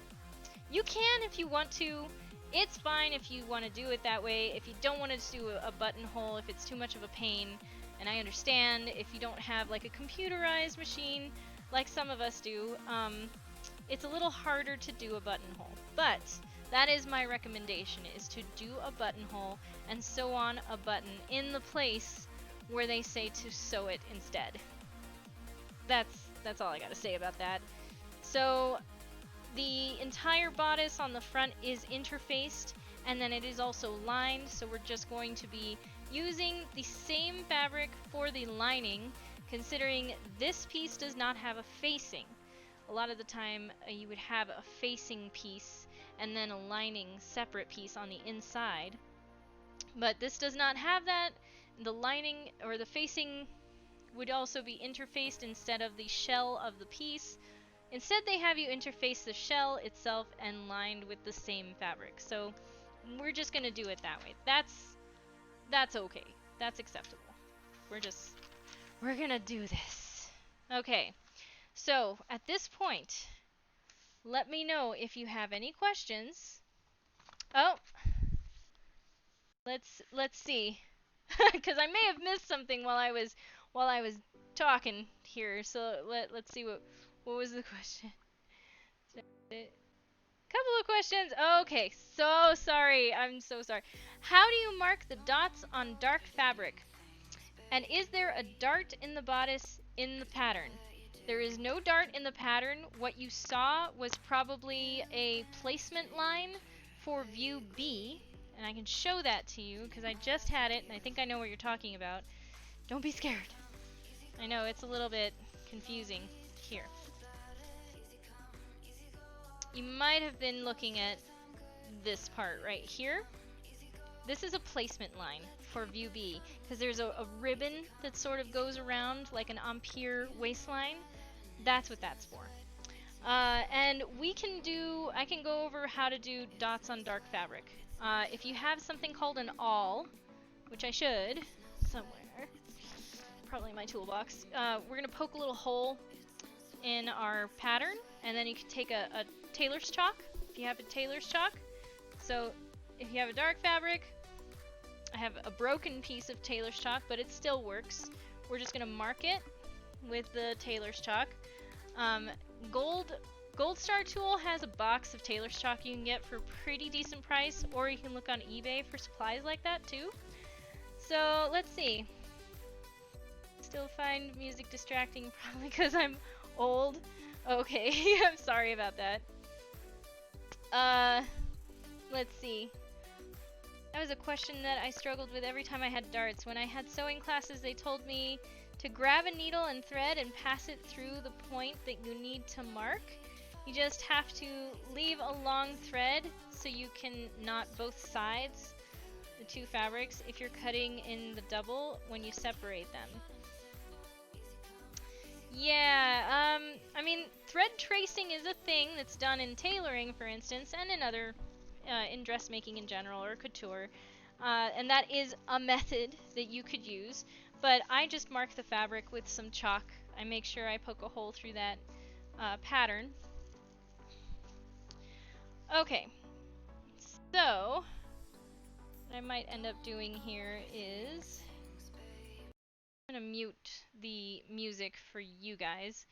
You can if you want to. It's fine if you want to do it that way. If you don't want to do a buttonhole, if it's too much of a pain, and I understand if you don't have like a computerized machine like some of us do, it's a little harder to do a buttonhole. But that is my recommendation, is to do a buttonhole and sew on a button in the place where they say to sew it instead. That's all I gotta say about that. So the entire bodice on the front is interfaced, and then it is also lined, so we're just going to be using the same fabric for the lining, considering this piece does not have a facing. a lot of the time you would have a facing piece and then a lining separate piece on the inside. But this does not have that. The lining or the facing would also be interfaced instead of the shell of the piece. Instead, they have you interface the shell itself and lined with the same fabric. So we're just gonna do it that way. That's okay. That's acceptable. We're gonna do this. Okay. So at this point, let me know if you have any questions. Oh, let's see, because I may have missed something while I was talking here. So let's see what was the question. Couple of questions. Okay, so sorry. I'm so sorry. How do you mark the dots on dark fabric? And is there a dart in the bodice in the pattern? There is no dart in the pattern. What you saw was probably a placement line for view B, and I can show that to you because I just had it and I think I know what you're talking about. Don't be scared. I know it's a little bit confusing here. You might have been looking at this part right here. This is a placement line for view B because there's a ribbon that sort of goes around like an Ampere waistline. That's what that's for. And I can go over how to do dots on dark fabric. If you have something called an awl, which I should, somewhere, probably in my toolbox, we're gonna poke a little hole in our pattern, and then you can take a tailor's chalk, if you have a tailor's chalk. So if you have a dark fabric, I have a broken piece of tailor's chalk, but it still works. We're just gonna mark it with the tailor's chalk. Gold Star Tool has a box of tailor's chalk you can get for a pretty decent price, or you can look on eBay for supplies like that too. So let's see. Still find music distracting, probably because I'm old. Okay, I'm sorry about that. Let's see. That was a question that I struggled with every time I had darts. When I had sewing classes, they told me to grab a needle and thread and pass it through the point that you need to mark. You just have to leave a long thread so you can knot both sides, the two fabrics, if you're cutting in the double when you separate them. Yeah, I mean, thread tracing is a thing that's done in tailoring, for instance, and in other, in dressmaking in general, or couture. And that is a method that you could use, but I just mark the fabric with some chalk. I make sure I poke a hole through that pattern. Okay, so what I might end up doing here is I'm gonna mute the music for you guys.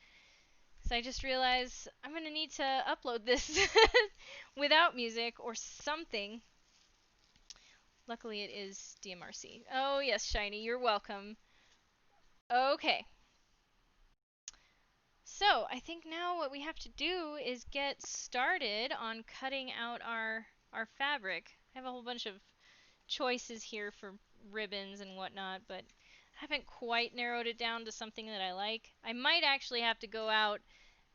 So I just realized I'm gonna need to upload this without music or something. Luckily it is DMRC. Oh yes, Shiny, you're welcome. Okay. So I think now what we have to do is get started on cutting out our fabric. I have a whole bunch of choices here for ribbons and whatnot, but I haven't quite narrowed it down to something that I like. I might actually have to go out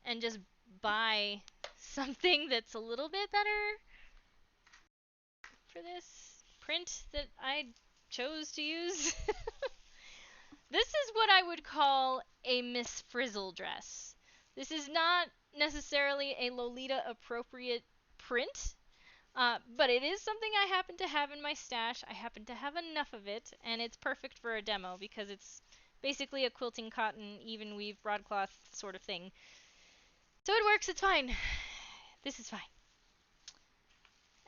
and just buy something that's a little bit better for this print that I chose to use. This is what I would call a Miss Frizzle dress. This is not necessarily a Lolita appropriate print, but it is something I happen to have in my stash. I happen to have enough of it, and it's perfect for a demo because it's basically a quilting cotton, even weave, broadcloth sort of thing. So it works, it's fine. This is fine.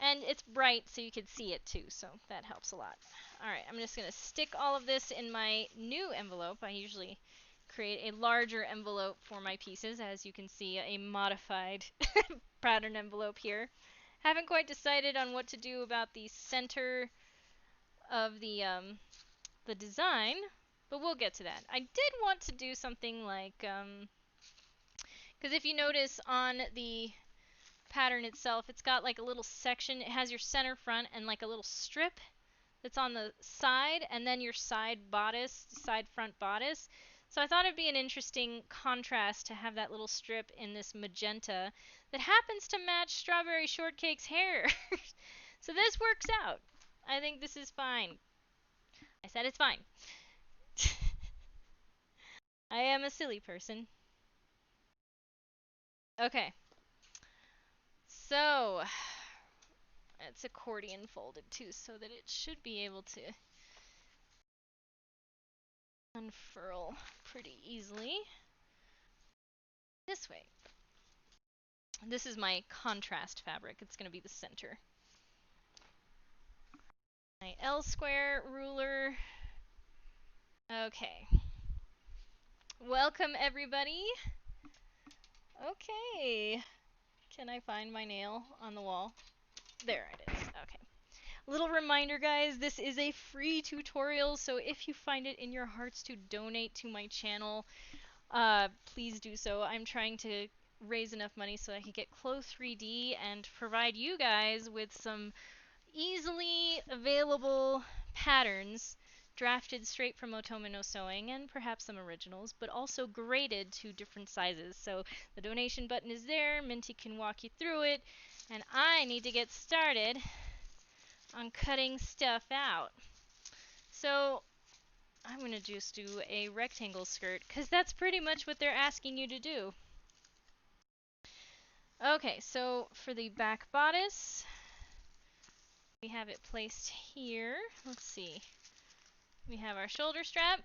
And it's bright so you can see it too, so that helps a lot. Alright, I'm just going to stick all of this in my new envelope. I usually create a larger envelope for my pieces, as you can see, a modified pattern envelope here. Haven't quite decided on what to do about the center of the design, but we'll get to that. I did want to do something like, because if you notice on the pattern itself, it's got like a little section. It has your center front and like a little strip that's on the side, and then your side bodice, side front bodice. So I thought it'd be an interesting contrast to have that little strip in this magenta that happens to match Strawberry Shortcake's hair. So this works out. I think this is fine. I said it's fine. I am a silly person. Okay. So, it's accordion folded too, so that it should be able to unfurl pretty easily. This way. This is my contrast fabric. It's going to be the center. My L square ruler. Okay. Welcome everybody. Okay. Can I find my nail on the wall? There it is. Okay. Little reminder, guys, this is a free tutorial, so if you find it in your hearts to donate to my channel, please do so. I'm trying to raise enough money so I can get Clo 3D and provide you guys with some easily available patterns drafted straight from Otome no Sewing, and perhaps some originals, but also graded to different sizes. So the donation button is there, Minty can walk you through it, and I need to get started on cutting stuff out. So I'm going to just do a rectangle skirt, because that's pretty much what they're asking you to do. Okay, so for the back bodice, we have it placed here. Let's see. We have our shoulder strap,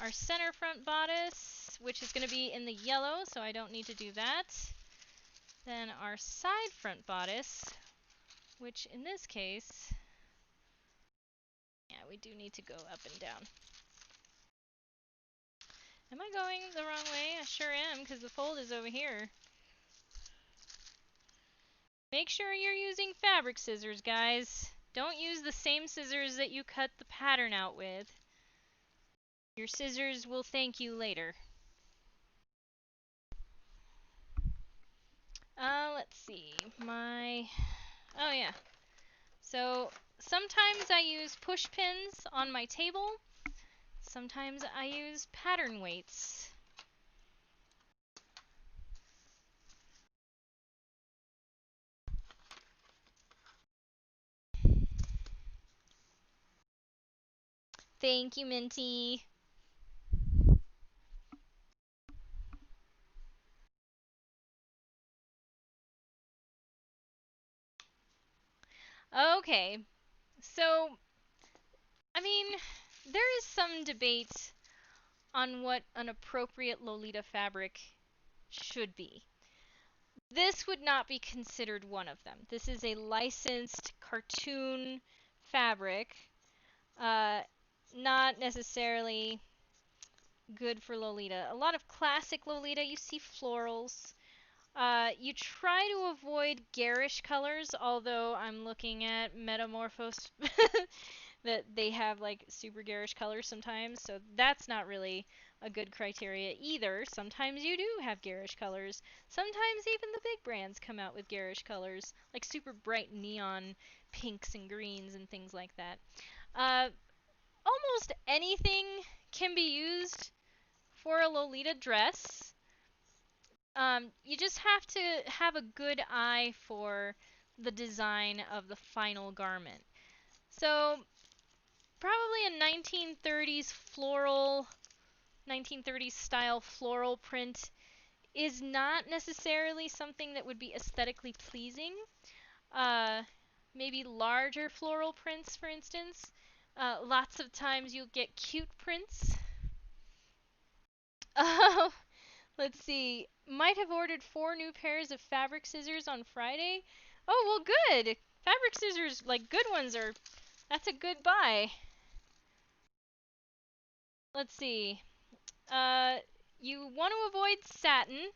our center front bodice, which is going to be in the yellow, so I don't need to do that. Then our side front bodice, which in this case, yeah, we do need to go up and down. Am I going the wrong way? I sure am, because the fold is over here. Make sure you're using fabric scissors, guys. Don't use the same scissors that you cut the pattern out with. Your scissors will thank you later. Let's see. Oh yeah. So, sometimes I use push pins on my table. Sometimes I use pattern weights. Thank you, Minty. Okay. So, I mean, there is some debate on what an appropriate Lolita fabric should be. This would not be considered one of them. This is a licensed cartoon fabric, not necessarily good for Lolita. A lot of classic Lolita, you see florals. You try to avoid garish colors, although I'm looking at Metamorphose that they have like super garish colors sometimes, so that's not really a good criteria either. Sometimes you do have garish colors. Sometimes even the big brands come out with garish colors, like super bright neon pinks and greens and things like that. Almost anything can be used for a Lolita dress. You just have to have a good eye for the design of the final garment. So, probably a 1930s floral, 1930s style floral print is not necessarily something that would be aesthetically pleasing. Maybe larger floral prints, for instance. Lots of times you'll get cute prints. Oh, let's see. Might have ordered 4 new pairs of fabric scissors on Friday. Oh, well, good. Fabric scissors, like good ones, that's a good buy. Let's see. You want to avoid satin.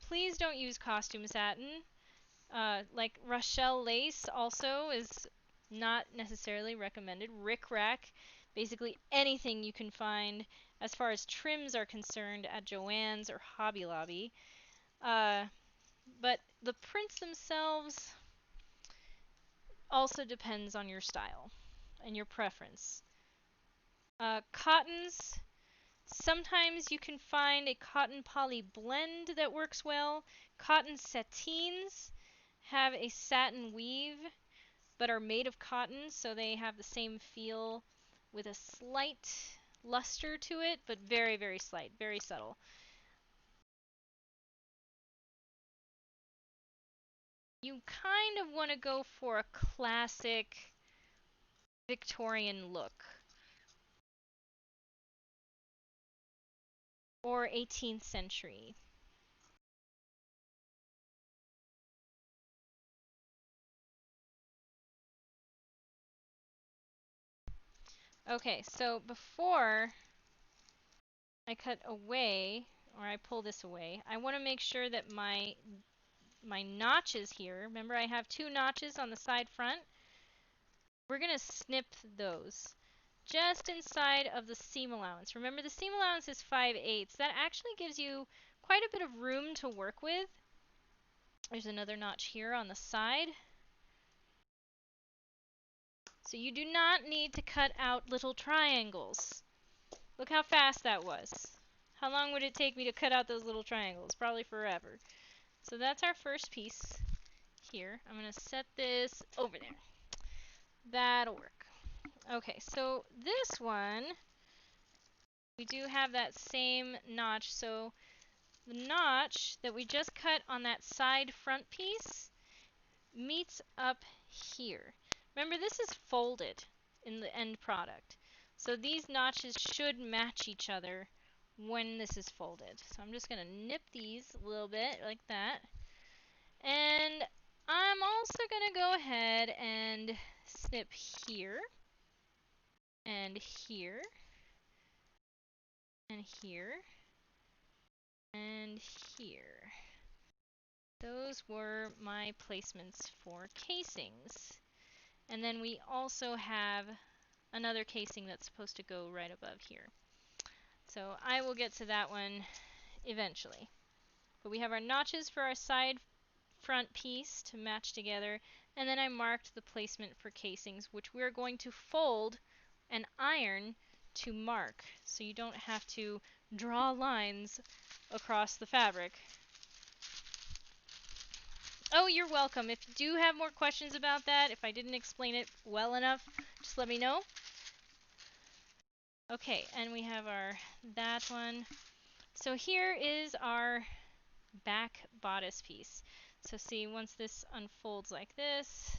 Please don't use costume satin. Like Rochelle lace also is not necessarily recommended. Rick-rack, basically anything you can find as far as trims are concerned at Joann's or Hobby Lobby. But the prints themselves also depends on your style and your preference. Cottons, Sometimes you can find a cotton poly blend that works well. Cotton satines have a satin weave, but are made of cotton, so they have the same feel with a slight luster to it, but very, very slight, very subtle. You kind of want to go for a classic Victorian look. Or 18th century. Okay, so before I cut away, or I pull this away, I want to make sure that my notches here, remember I have 2 notches on the side front? We're going to snip those just inside of the seam allowance. Remember, the seam allowance is 5/8. That actually gives you quite a bit of room to work with. There's another notch here on the side. So you do not need to cut out little triangles. Look how fast that was. How long would it take me to cut out those little triangles? Probably forever. So that's our first piece here. I'm going to set this over there. That'll work. Okay, so this one, we do have that same notch. So the notch that we just cut on that side front piece meets up here. Remember, this is folded in the end product. So these notches should match each other when this is folded. So I'm just going to nip these a little bit like that. And I'm also going to go ahead and snip here, and here, and here, and here. Those were my placements for casings. And then we also have another casing that's supposed to go right above here. So I will get to that one eventually. But we have our notches for our side front piece to match together, and then I marked the placement for casings, which we're going to fold and iron to mark, so you don't have to draw lines across the fabric. Oh, you're welcome. If you do have more questions about that, if I didn't explain it well enough, just let me know. Okay, and we have that one. So here is our back bodice piece. So see, once this unfolds like this,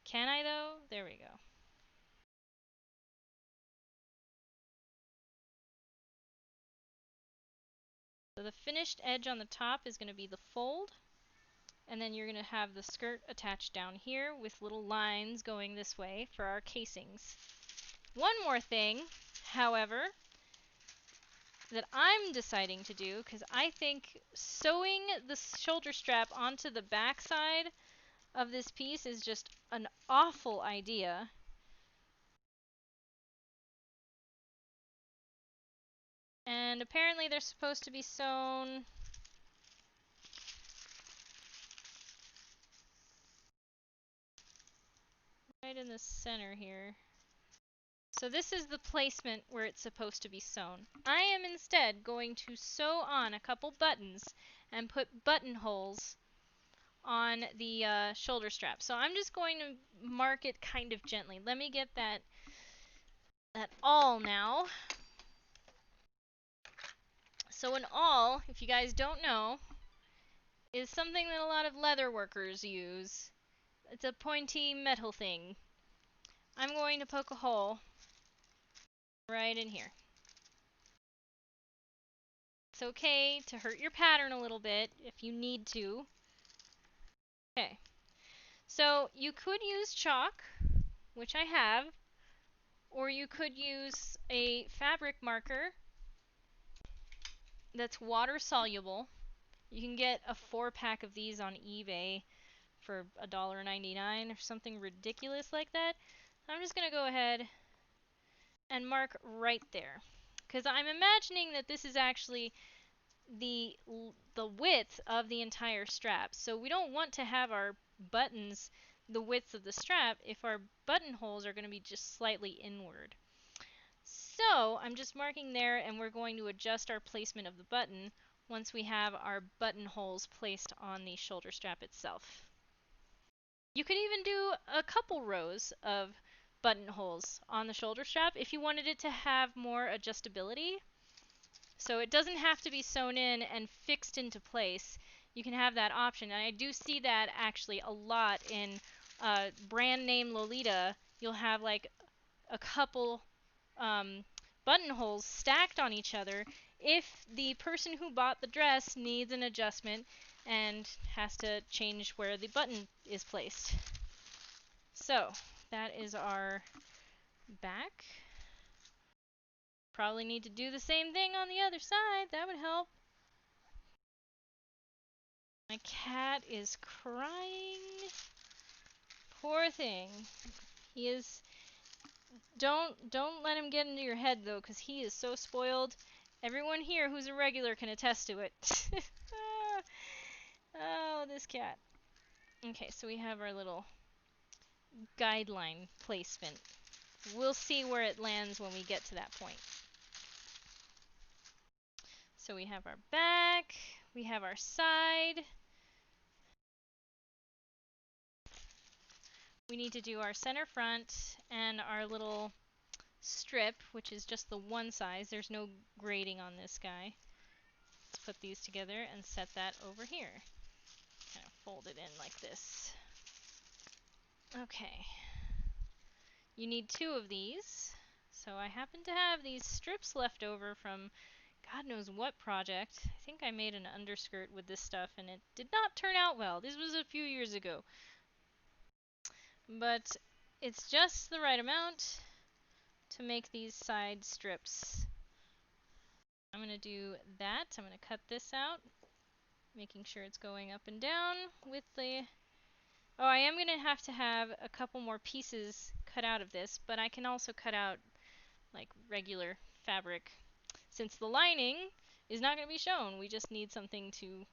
can I though? There we go. So the finished edge on the top is going to be the fold, and then you're going to have the skirt attached down here with little lines going this way for our casings. One more thing, however, that I'm deciding to do, because I think sewing the shoulder strap onto the back side of this piece is just an awful idea. And apparently they're supposed to be sewn right in the center here. So this is the placement where it's supposed to be sewn. I am instead going to sew on a couple buttons and put buttonholes on the shoulder strap. So I'm just going to mark it kind of gently. Let me get that awl now. So an awl, if you guys don't know, is something that a lot of leather workers use. It's a pointy metal thing. I'm going to poke a hole right in here. It's okay to hurt your pattern a little bit if you need to. Okay. So you could use chalk, which I have, or you could use a fabric marker that's water soluble. You can get a 4-pack of these on eBay for $1.99 or something ridiculous like that. I'm just going to go ahead and mark right there, because I'm imagining that this is actually the width of the entire strap. So we don't want to have our buttons the width of the strap if our buttonholes are going to be just slightly inward. So I'm just marking there, and we're going to adjust our placement of the button once we have our buttonholes placed on the shoulder strap itself. You could even do a couple rows of buttonholes on the shoulder strap if you wanted it to have more adjustability. So it doesn't have to be sewn in and fixed into place. You can have that option, and I do see that actually a lot in brand name Lolita. You'll have like a couple buttonholes stacked on each other if the person who bought the dress needs an adjustment and has to change where the button is placed. So that is our back. Probably need to do the same thing on the other side. That would help. My cat is crying. Poor thing. He is... Don't let him get into your head, though, because he is so spoiled. Everyone here who's a regular can attest to it. Oh, this cat. Okay, so we have our little guideline placement. We'll see where it lands when we get to that point. So we have our back, we have our side. We need to do our center front and our little strip, which is just the one size. There's no grading on this guy. Let's put these together and set that over here. Kind of fold it in like this. Okay. You need 2 of these. So I happen to have these strips left over from God knows what project. I think I made an underskirt with this stuff and it did not turn out well. This was a few years ago. But it's just the right amount to make these side strips. I'm going to do that. I'm going to cut this out, making sure it's going up and down with the... Oh, I am going to have a couple more pieces cut out of this, but I can also cut out like regular fabric. Since the lining is not going to be shown, we just need something to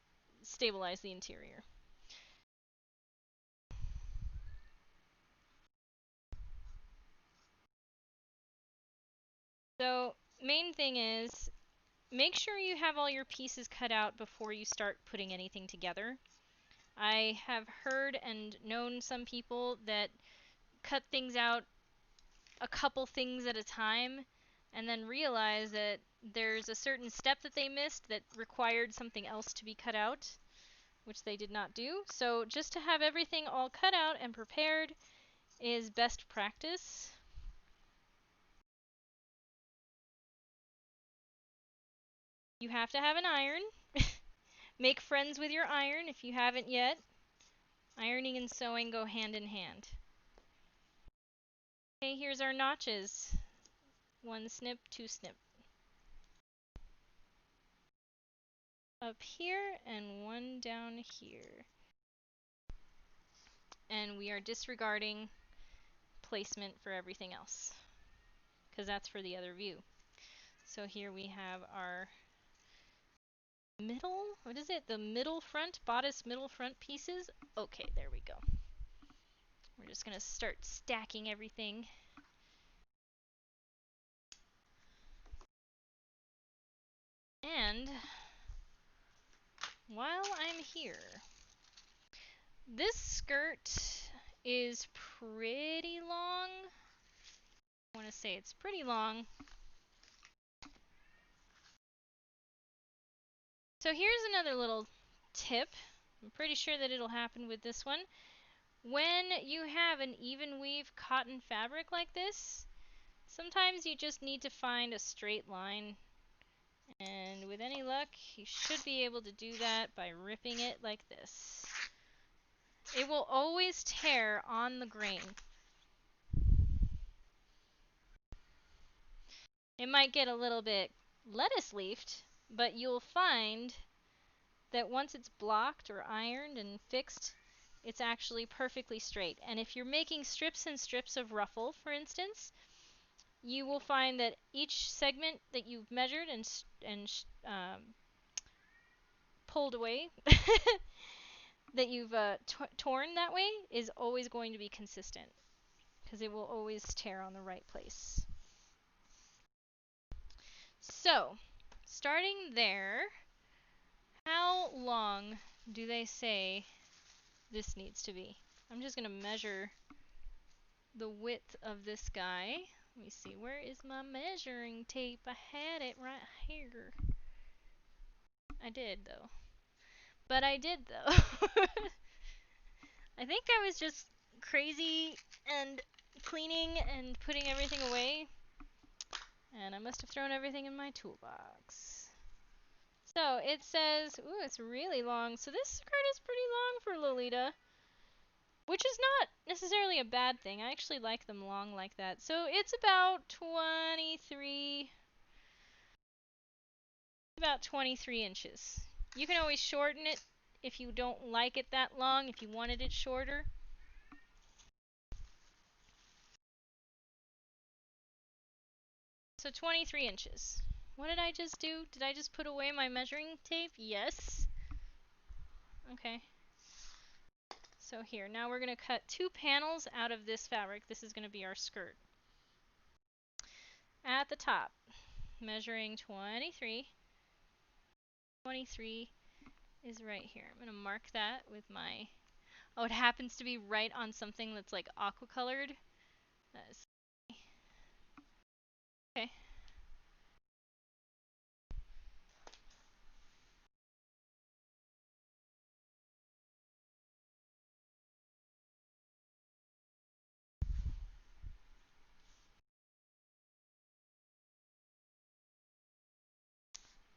stabilize the interior. So, main thing is, make sure you have all your pieces cut out before you start putting anything together. I have heard and known some people that cut things out a couple things at a time and then realize that there's a certain step that they missed that required something else to be cut out, which they did not do. So just to have everything all cut out and prepared is best practice. You have to have an iron. Make friends with your iron if you haven't yet. Ironing and sewing go hand in hand. Okay, here's our notches. 1 snip, 2 snip. Up here and 1 down here. And we are disregarding placement for everything else, because that's for the other view. So here we have our middle, what is it? The middle front, bodice middle front pieces. Okay, there we go. We're just gonna start stacking everything. And while I'm here, this skirt is pretty long. I want to say it's pretty long. So here's another little tip. I'm pretty sure that it'll happen with this one. When you have an even weave cotton fabric like this, sometimes you just need to find a straight line. And with any luck, you should be able to do that by ripping it like this. It will always tear on the grain. It might get a little bit lettuce leafed, but you'll find that once it's blocked or ironed and fixed, it's actually perfectly straight. And if you're making strips and strips of ruffle, for instance, you will find that each segment that you've measured and pulled away, that you've torn that way, is always going to be consistent, because it will always tear on the right place. So, starting there, how long do they say this needs to be? I'm just gonna measure the width of this guy. Let me see, where is my measuring tape? I had it right here. I did though. But I did though. I think I was just crazy and cleaning and putting everything away. And I must have thrown everything in my toolbox. So it says, ooh, it's really long. So this skirt is pretty long for Lolita. Which is not necessarily a bad thing. I actually like them long like that. So it's about 23 inches. You can always shorten it if you don't like it that long, if you wanted it shorter. So 23 inches. What did I just do? Did I just put away my measuring tape? Yes. Okay. So here, now we're going to cut 2 panels out of this fabric. This is going to be our skirt. At the top, measuring 23. 23 is right here. I'm going to mark that with my... Oh, it happens to be right on something that's like aqua colored. That is... Okay.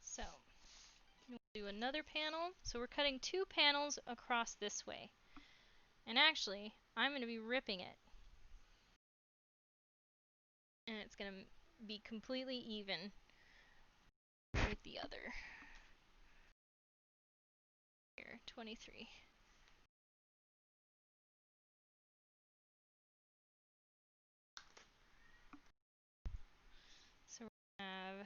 So, we'll do another panel. So we're cutting 2 panels across this way. And actually, I'm going to be ripping it. And it's going to be completely even with the other. Here, 23. So we have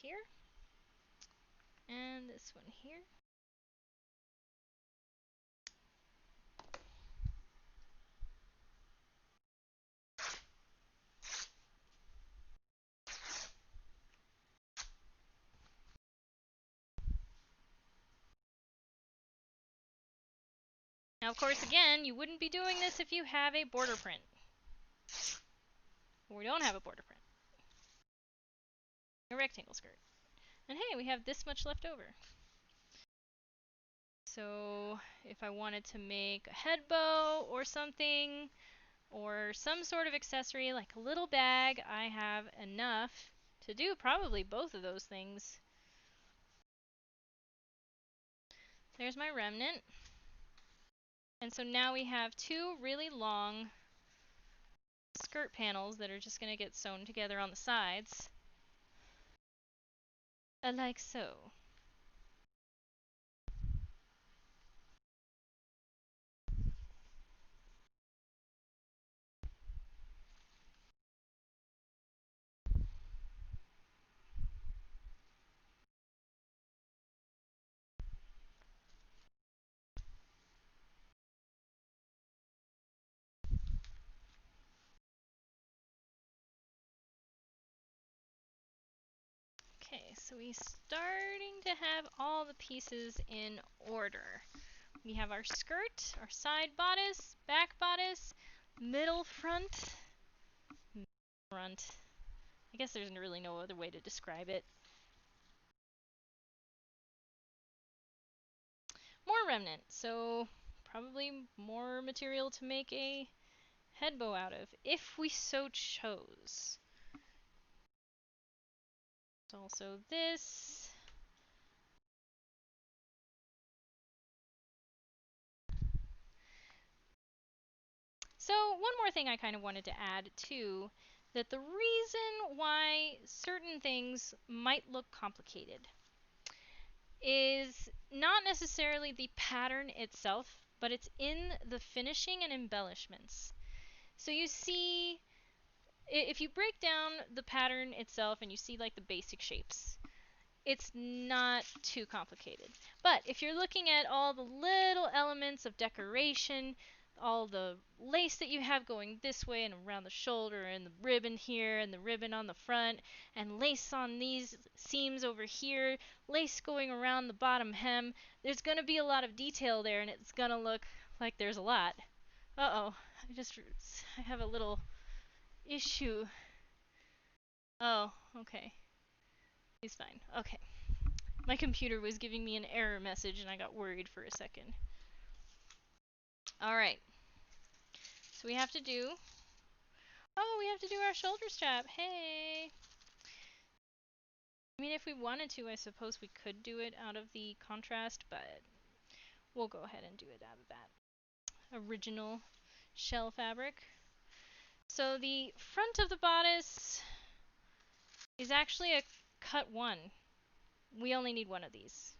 here. And this one here. Now, of course, again, you wouldn't be doing this if you have a border print. Or we don't have a border print. A rectangle skirt. And hey, we have this much left over. So, if I wanted to make a head bow or something, or some sort of accessory like a little bag, I have enough to do probably both of those things. There's my remnant. And so now we have 2 really long skirt panels that are just going to get sewn together on the sides. Like so. Okay, so we're starting to have all the pieces in order. We have our skirt, our side bodice, back bodice, middle front. Front. I guess there's really no other way to describe it. More remnant, so probably more material to make a head bow out of, if we so chose. There's also this. So one more thing I kind of wanted to add too, that the reason why certain things might look complicated is not necessarily the pattern itself, but it's in the finishing and embellishments. So you see, if you break down the pattern itself and you see like the basic shapes, it's not too complicated. But if you're looking at all the little elements of decoration, all the lace that you have going this way and around the shoulder, and the ribbon here and the ribbon on the front, and lace on these seams over here, lace going around the bottom hem. There's gonna be a lot of detail there, and it's gonna look like there's a lot. Uh-oh, I have a little issue. Oh, okay. He's fine. Okay. My computer was giving me an error message and I got worried for a second. Alright. So we have to do... Oh, we have to do our shoulder strap. Hey! I mean, if we wanted to, I suppose we could do it out of the contrast, but we'll go ahead and do it out of that original shell fabric. So the front of the bodice is actually a cut 1. We only need one of these.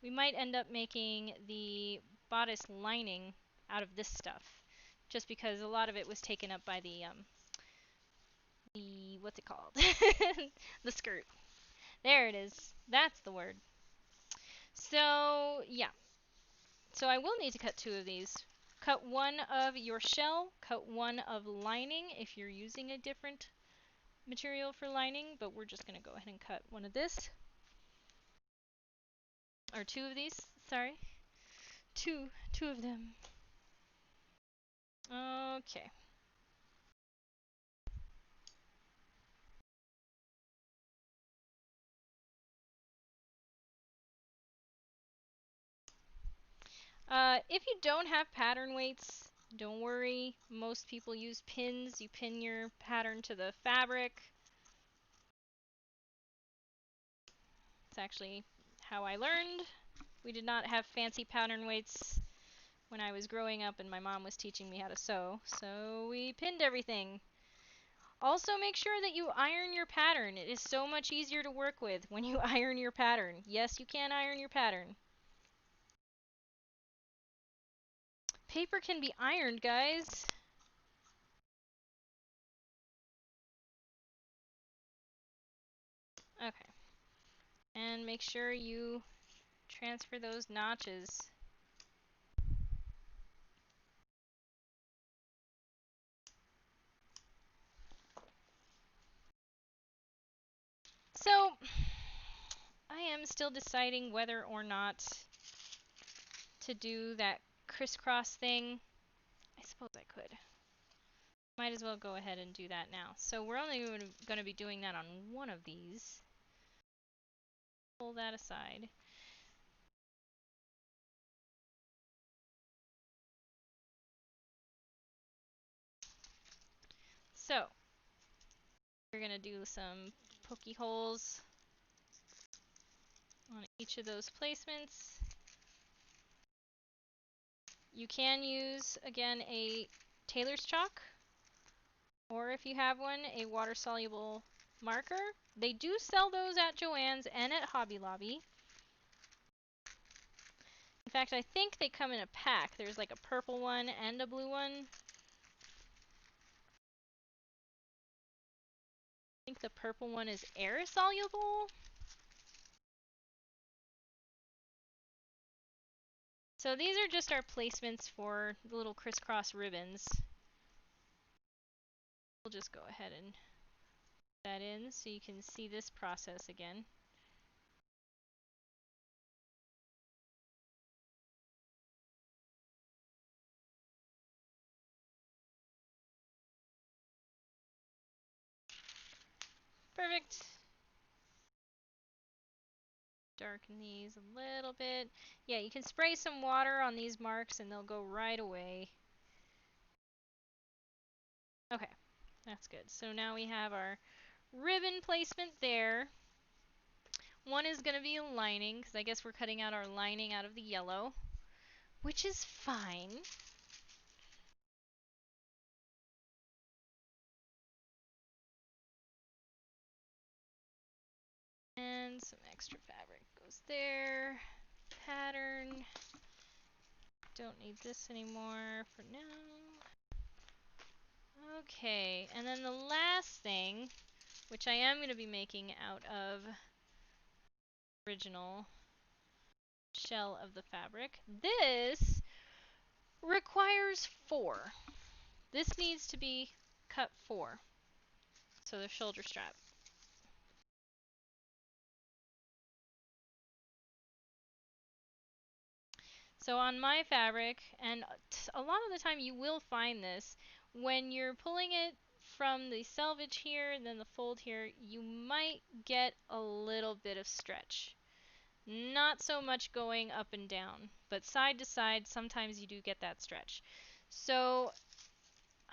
We might end up making the bodice lining out of this stuff, just because a lot of it was taken up by the what's it called? The skirt. There it is. That's the word. So, yeah. So I will need to cut 2 of these. Cut 1 of your shell, cut 1 of lining if you're using a different material for lining, but we're just going to go ahead and cut 1 of this. Or 2 of these, sorry. Two of them. Okay. If you don't have pattern weights, don't worry. Most people use pins. You pin your pattern to the fabric. It's actually how I learned. We did not have fancy pattern weights when I was growing up and my mom was teaching me how to sew, so we pinned everything. Also, make sure that you iron your pattern. It is so much easier to work with when you iron your pattern. Yes, you can iron your pattern. Paper can be ironed, guys. Okay. And make sure you transfer those notches. So, I am still deciding whether or not to do that crisscross thing. I suppose I could. Might as well go ahead and do that now. So we're only going to be doing that on 1 of these. Pull that aside. So, we're going to do some pokey holes on each of those placements. You can use, again, a tailor's chalk, or if you have one, a water-soluble marker. They do sell those at Joann's and at Hobby Lobby. In fact, I think they come in a pack. There's like a purple one and a blue one. I think the purple one is air-soluble. So these are just our placements for the little crisscross ribbons. We'll just go ahead and put that in so you can see this process again. Perfect. Darken these a little bit. Yeah, you can spray some water on these marks and they'll go right away. Okay, that's good. So now we have our ribbon placement there. 1 is going to be a lining, because I guess we're cutting out our lining out of the yellow, which is fine. And some extra fabric goes there. Pattern. Don't need this anymore for now. Okay, and then the last thing, which I am going to be making out of original shell of the fabric. This shoulders 4. This needs to be cut 4. So the shoulder strap. So on my fabric, and a lot of the time you will find this, when you're pulling it from the selvage here and then the fold here, you might get a little bit of stretch. Not so much going up and down, but side to side, sometimes you do get that stretch. So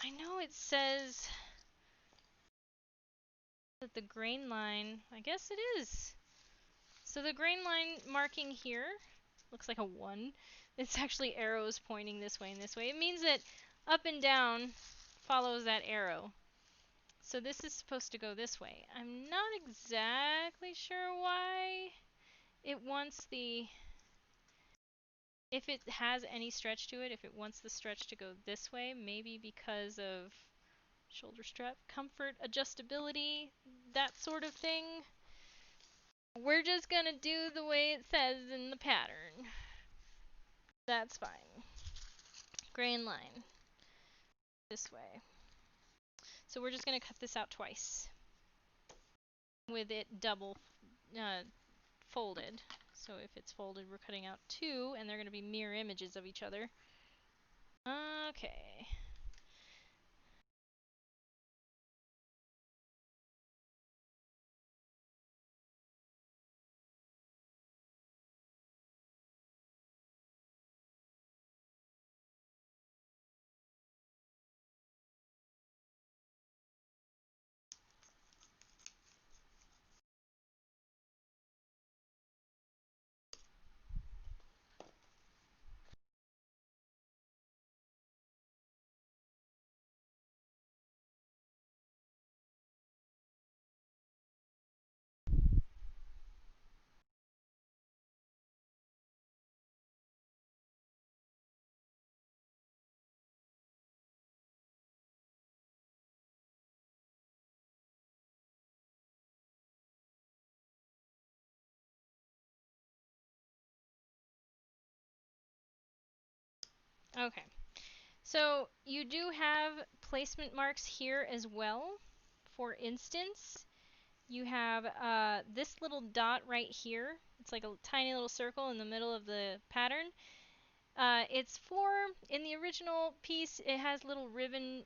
I know it says that the grain line, I guess it is. So the grain line marking here looks like a 1. It's actually arrows pointing this way and this way. It means that up and down follows that arrow. So this is supposed to go this way. I'm not exactly sure why it wants the... If it has any stretch to it, if it wants the stretch to go this way, maybe because of shoulder strap comfort, adjustability, that sort of thing. We're just gonna do the way it says in the pattern. That's fine. Grain line. This way. So we're just gonna cut this out twice. With it double folded. So if it's folded, we're cutting out 2, and they're gonna be mirror images of each other. Okay. Okay. So you do have placement marks here as well. For instance, you have this little dot right here. It's like a tiny little circle in the middle of the pattern. It's for, in the original piece, it has little ribbon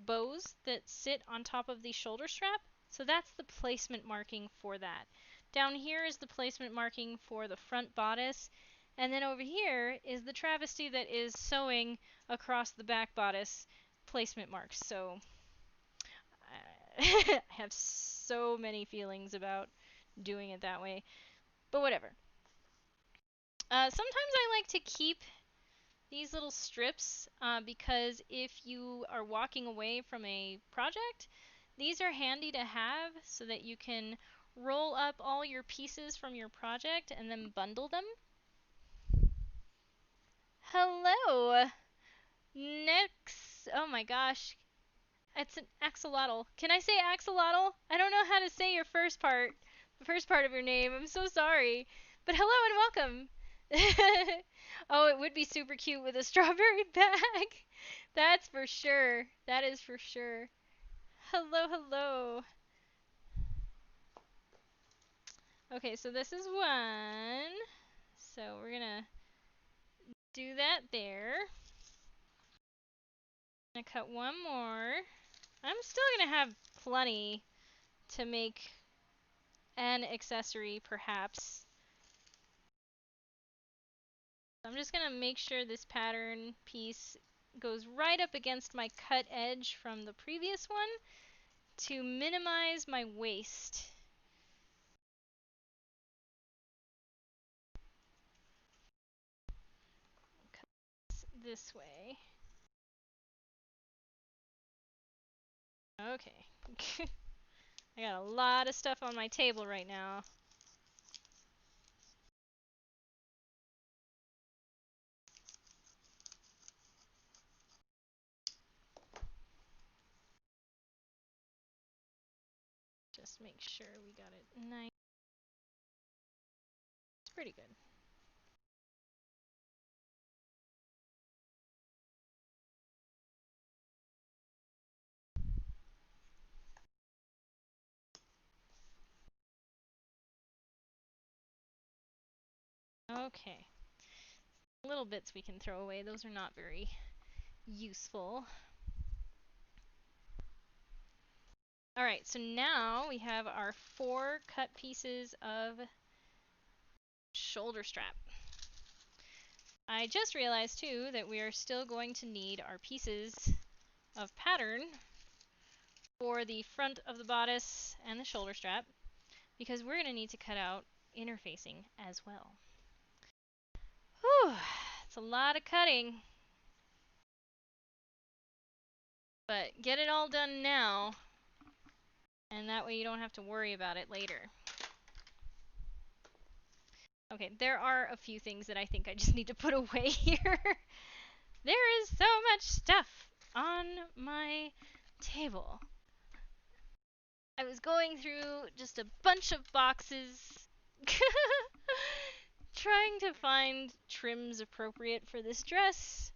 bows that sit on top of the shoulder strap. So that's the placement marking for that. Down here is the placement marking for the front bodice. And then over here is the travesty that is sewing across the back bodice placement marks. So I have so many feelings about doing it that way. But whatever. Sometimes I like to keep these little strips because if you are walking away from a project, these are handy to have so that you can roll up all your pieces from your project and then bundle them. Hello! Next, oh my gosh, it's an axolotl. Can I say axolotl? I don't know how to say your first part, the first part of your name. I'm so sorry. But hello and welcome. Oh, it would be super cute with a strawberry bag. That's for sure. That is for sure. Hello, hello. Okay, so this is 1. So we're gonna do that there. I'm gonna cut 1 more. I'm still gonna have plenty to make an accessory, perhaps. I'm just gonna make sure this pattern piece goes right up against my cut edge from the previous one to minimize my waste. Cut this way. Okay. I got a lot of stuff on my table right now. Just make sure we got it nice. It's pretty good. Okay. Little bits we can throw away. Those are not very useful. Alright, so now we have our 4 cut pieces of shoulder strap. I just realized too that we are still going to need our pieces of pattern for the front of the bodice and the shoulder strap, because we're going to need to cut out interfacing as well. Whew, it's a lot of cutting. But get it all done now, and that way you don't have to worry about it later. Okay, there are a few things that I think I just need to put away here. There is so much stuff on my table. I was going through just a bunch of boxes, trying to find trims appropriate for this dress.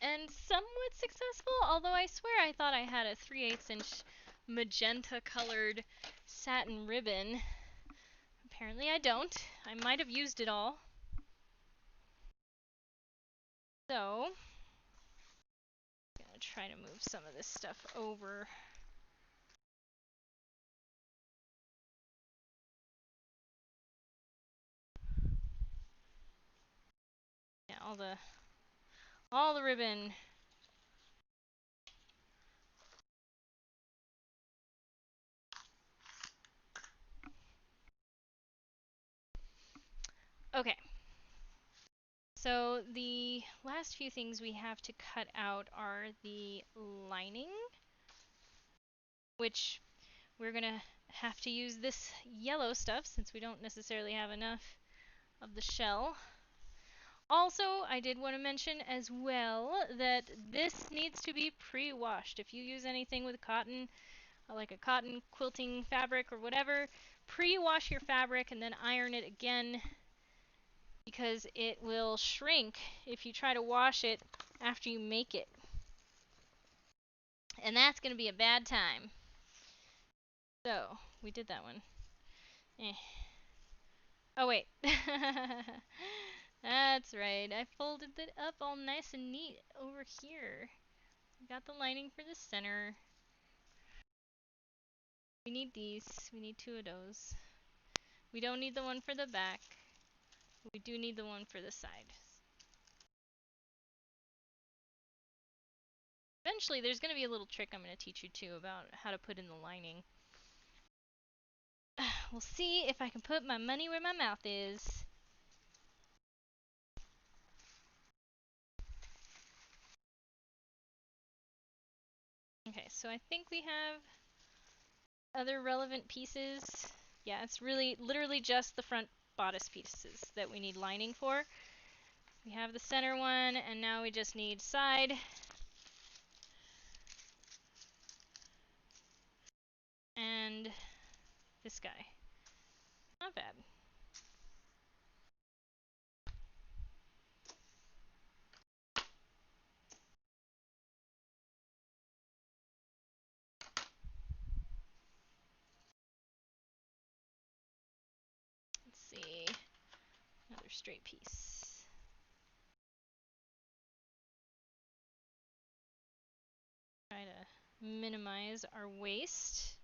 And somewhat successful, although I swear I thought I had a 3/8 inch magenta colored satin ribbon. Apparently I don't. I might have used it all. So, I'm gonna try to move some of this stuff over. Yeah, all the ribbon. Okay. So the last few things we have to cut out are the lining, which we're gonna have to use this yellow stuff since we don't necessarily have enough of the shell. Also, I did want to mention as well that this needs to be pre-washed. If you use anything with cotton, like a cotton quilting fabric or whatever, pre-wash your fabric and then iron it again, because it will shrink if you try to wash it after you make it. And that's going to be a bad time. So, we did that one. Oh, wait. That's right. I folded it up all nice and neat over here. Got the lining for the center. We need these. We need 2 of those. We don't need the one for the back. We do need the one for the side. Eventually, there's going to be a little trick I'm going to teach you too about how to put in the lining. We'll see if I can put my money where my mouth is. Okay, so I think we have other relevant pieces. Yeah, it's really literally just the front bodice pieces that we need lining for. We have the center one, and now we just need side. And this guy. Not bad. Let's see. Another straight piece. Try to minimize our waste.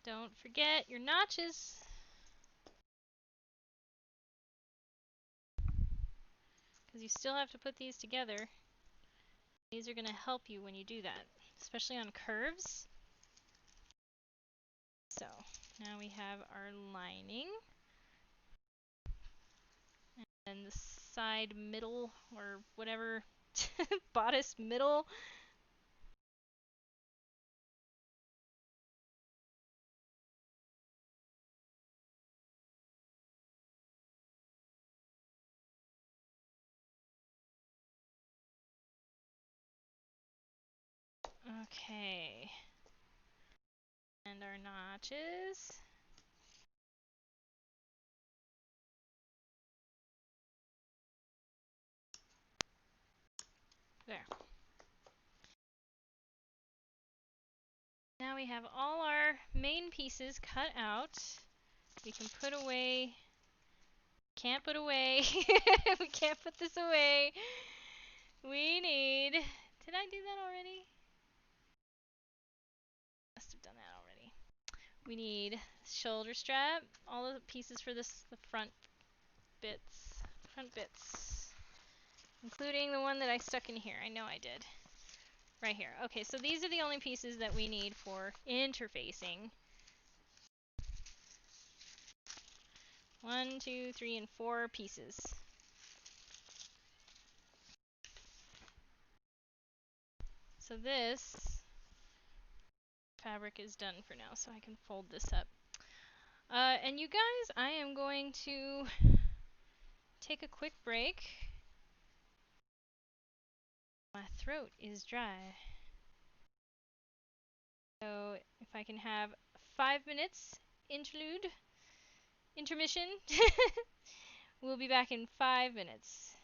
Don't forget your notches. Because you still have to put these together. These are going to help you when you do that, especially on curves. So, now we have our lining. And the side middle, or whatever, bodice middle. Okay. And our notches. There. Now we have all our main pieces cut out. We can put away. Can't put away. We can't put this away. We need. Did I do that already? Must have done that already. We need shoulder strap. All the pieces for this, the front bits. Front bits. Including the one that I stuck in here. I know I did. Right here. Okay, so these are the only pieces that we need for interfacing. 1, 2, 3, and 4 pieces. So this fabric is done for now, so I can fold this up. And you guys, I am going to take a quick break. My throat is dry. So if I can have 5 minutes interlude, intermission, we'll be back in 5 minutes.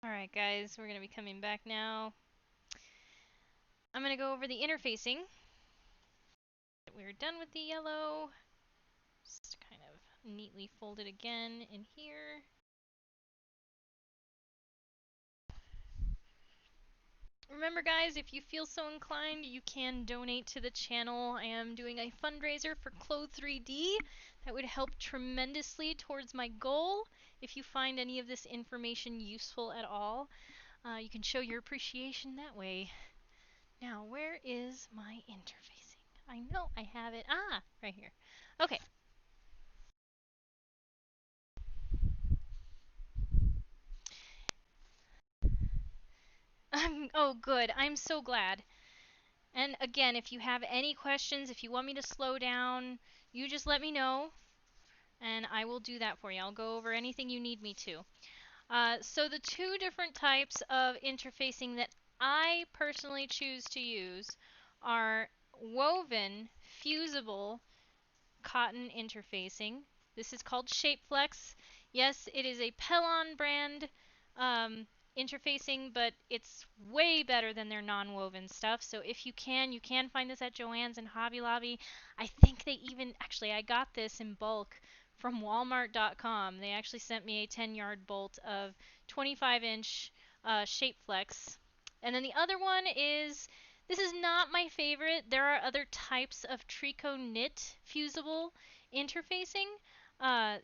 Alright guys, we're going to be coming back now. I'm going to go over the interfacing. We're done with the yellow. Just kind of neatly fold it again in here. Remember guys, if you feel so inclined, you can donate to the channel. I am doing a fundraiser for Clothes 3D. That would help tremendously towards my goal. If you find any of this information useful at all, you can show your appreciation that way. Now, where is my interfacing? I know I have it. Ah, right here. Okay. Oh, good. I'm so glad. And again, if you have any questions, if you want me to slow down, you just let me know, and I will do that for you. I'll go over anything you need me to. So the two different types of interfacing that I personally choose to use are woven, fusible cotton interfacing. This is called Shapeflex. Yes, it is a Pellon brand interfacing, but it's way better than their non-woven stuff. So if you can find this at Joann's and Hobby Lobby. I think they even, actually I got this in bulk from Walmart.com. They actually sent me a 10-yard bolt of 25-inch Shapeflex. And then the other one is, this is not my favorite. There are other types of Trico knit fusible interfacing.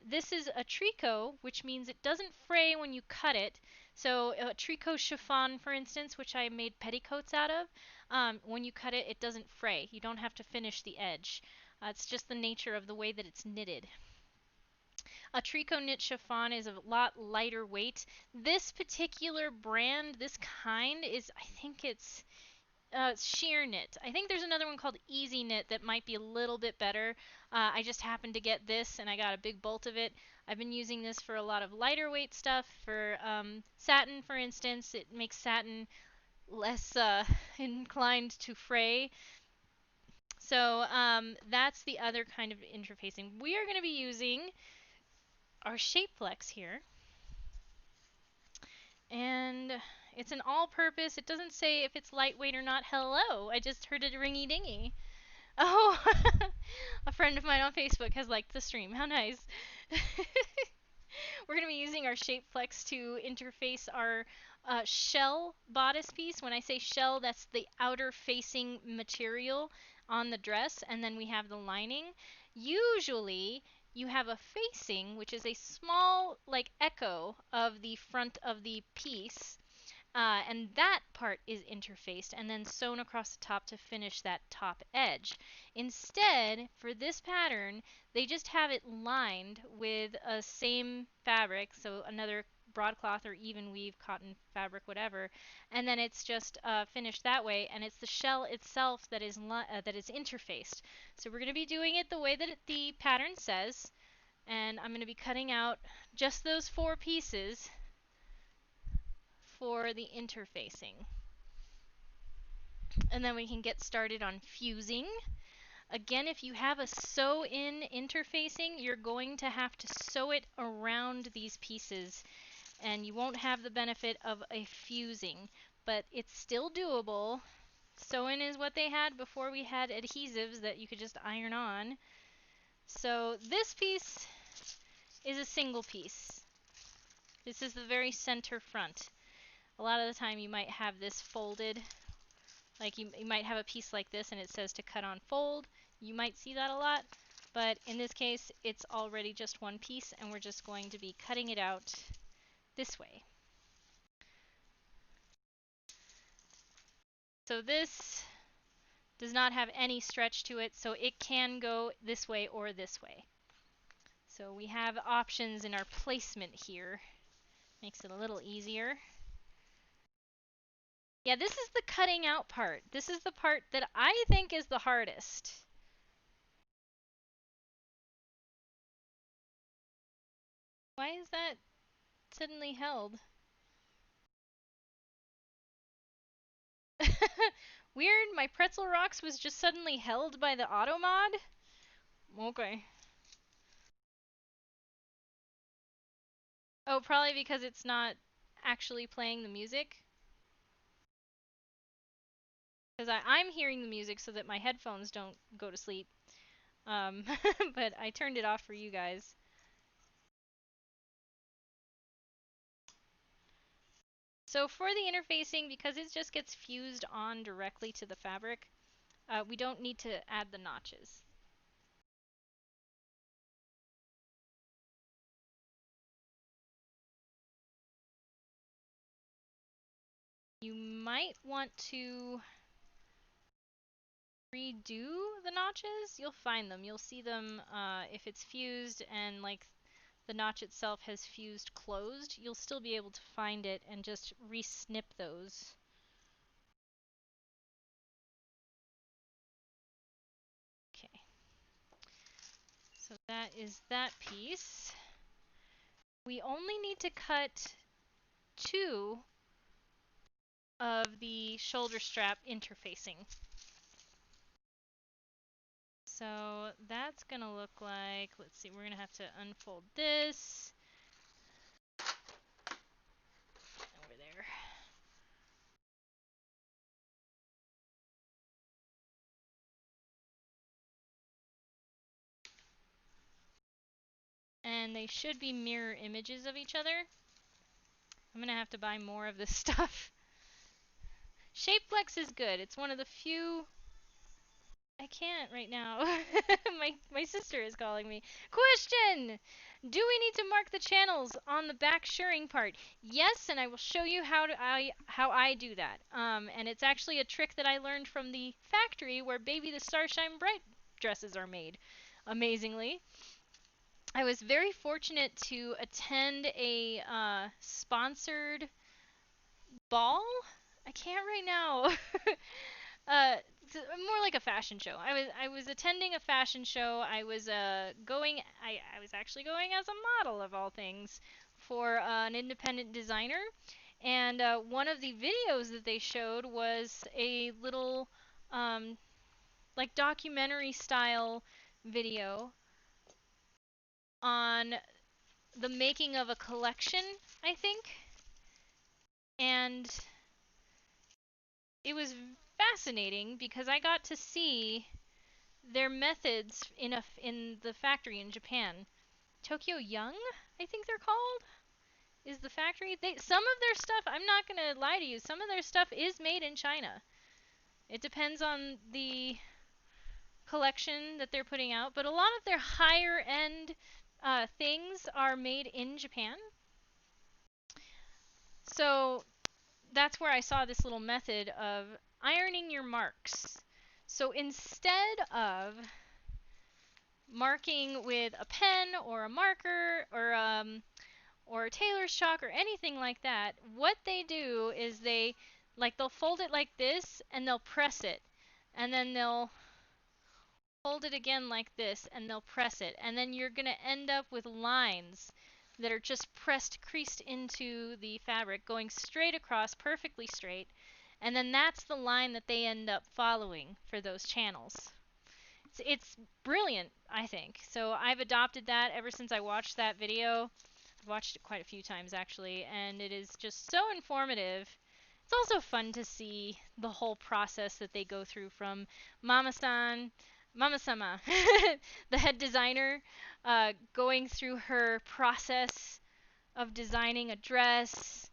This is a Trico, which means it doesn't fray when you cut it. So Trico Chiffon, for instance, which I made petticoats out of, when you cut it, it doesn't fray. You don't have to finish the edge. It's just the nature of the way that it's knitted. A Trico knit chiffon is a lot lighter weight. This particular brand, this kind, is, I think it's sheer knit. I think there's another one called Easy Knit that might be a little bit better. I just happened to get this and I got a big bolt of it. I've been using this for a lot of lighter weight stuff. For satin, for instance, it makes satin less inclined to fray. So that's the other kind of interfacing. We are going to be using our Shapeflex here. And it's an all-purpose. It doesn't say if it's lightweight or not. Hello, I just heard a ringy-dingy. Oh, a friend of mine on Facebook has liked the stream. How nice. We're going to be using our Shapeflex to interface our shell bodice piece. When I say shell, that's the outer facing material on the dress, and then we have the lining. Usually, you have a facing, which is a small, like, echo of the front of the piece. And that part is interfaced and then sewn across the top to finish that top edge. Instead, for this pattern, they just have it lined with a same fabric, so another broadcloth or even weave, cotton fabric, whatever, and then it's just finished that way, and it's the shell itself that is interfaced. So we're going to be doing it the way that the pattern says, and I'm going to be cutting out just those 4 pieces for the interfacing. And then we can get started on fusing. Again, if you have a sew-in interfacing, you're going to have to sew it around these pieces, and you won't have the benefit of a fusing, but it's still doable. Sew-in is what they had before we had adhesives that you could just iron on. So this piece is a single piece. This is the very center front. A lot of the time you might have this folded, like you might have a piece like this and it says to cut on fold. You might see that a lot, but in this case it's already just one piece and we're just going to be cutting it out this way. So this does not have any stretch to it, so it can go this way or this way. So we have options in our placement here. Makes it a little easier. Yeah, this is the cutting out part. This is the part that I think is the hardest. Why is that suddenly held? Weird, my pretzel rocks was just suddenly held by the auto mod? Okay. Oh, probably because it's not actually playing the music. Because I'm hearing the music so that my headphones don't go to sleep. But I turned it off for you guys. So for the interfacing, because it just gets fused on directly to the fabric, we don't need to add the notches. You might want to redo the notches. You'll find them. You'll see them if it's fused and like the notch itself has fused closed. You'll still be able to find it and just re-snip those. Okay. So that is that piece. We only need to cut 2 of the shoulder strap interfacing. So that's gonna look like, let's see, we're gonna have to unfold this. Over there. And they should be mirror images of each other. I'm gonna have to buy more of this stuff. Shapeflex is good. It's one of the few... I can't right now. my sister is calling me. Question! Do we need to mark the channels on the back shirring part? Yes, and I will show you how I do that. And it's actually a trick that I learned from the factory where Baby the Starshine Bright dresses are made. Amazingly. I was very fortunate to attend a sponsored ball. I can't right now. More like a fashion show. I was attending a fashion show. I was I was actually going as a model of all things for an independent designer. And one of the videos that they showed was a little like documentary style video on the making of a collection, I think. And it was fascinating because I got to see their methods in the factory in Japan. Tokyo Young, I think they're called, is the factory. Some of their stuff, I'm not going to lie to you, some of their stuff is made in China. It depends on the collection that they're putting out, but a lot of their higher end things are made in Japan. So that's where I saw this little method of ironing your marks. So instead of marking with a pen or a marker or a tailor's chalk or anything like that, what they do is they'll fold it like this and they'll press it, and then they'll fold it again like this and they'll press it, and then you're gonna end up with lines that are just pressed, creased into the fabric, going straight across, perfectly straight, and then that's the line that they end up following for those channels. It's brilliant, I think. So I've adopted that ever since I watched that video. I've watched it quite a few times actually, and it is just so informative. It's also fun to see the whole process that they go through from Mama-sama, the head designer, going through her process of designing a dress,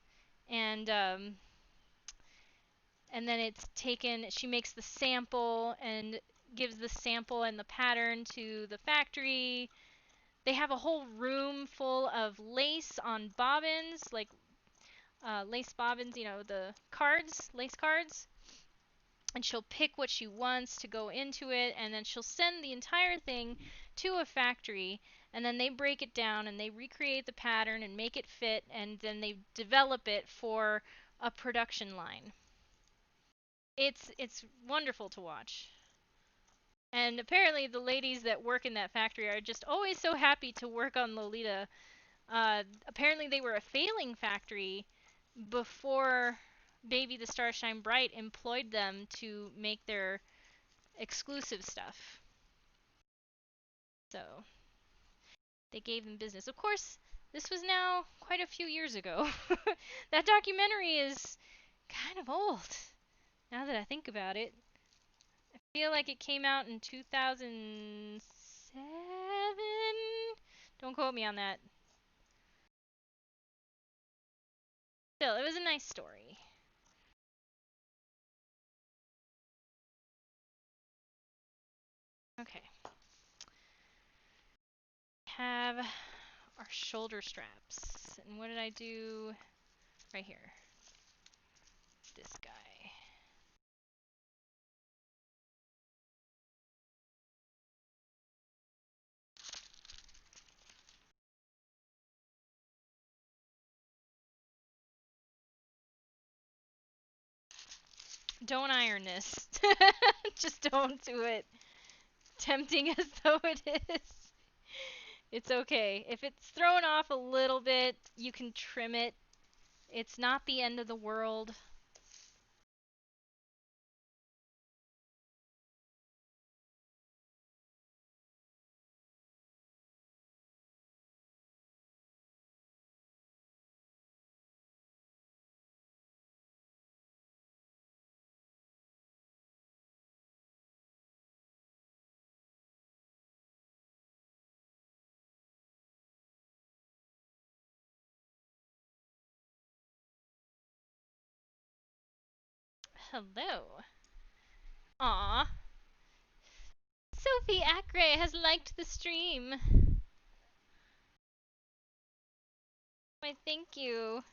and then it's taken, she makes the sample and gives the sample and the pattern to the factory. They have a whole room full of lace on bobbins, like lace bobbins, you know, the cards, lace cards. And she'll pick what she wants to go into it, and then she'll send the entire thing to a factory, and then they break it down and they recreate the pattern and make it fit, and then they develop it for a production line. It's wonderful to watch. And apparently the ladies that work in that factory are just always so happy to work on Lolita. Apparently they were a failing factory before Baby the Starshine Bright employed them to make their exclusive stuff. So they gave them business. Of course, This was now quite a few years ago. That documentary is kind of old, now that I think about it. I feel like it came out in 2007? Don't quote me on that. Still, it was a nice story. Okay. Have our shoulder straps. And what did I do? Right here. This guy. Don't iron this. Just don't do it. Tempting as though it is. It's okay. If it's thrown off a little bit, you can trim it. It's not the end of the world. Hello. Aw. Sophie Acre has liked the stream. Why, thank you.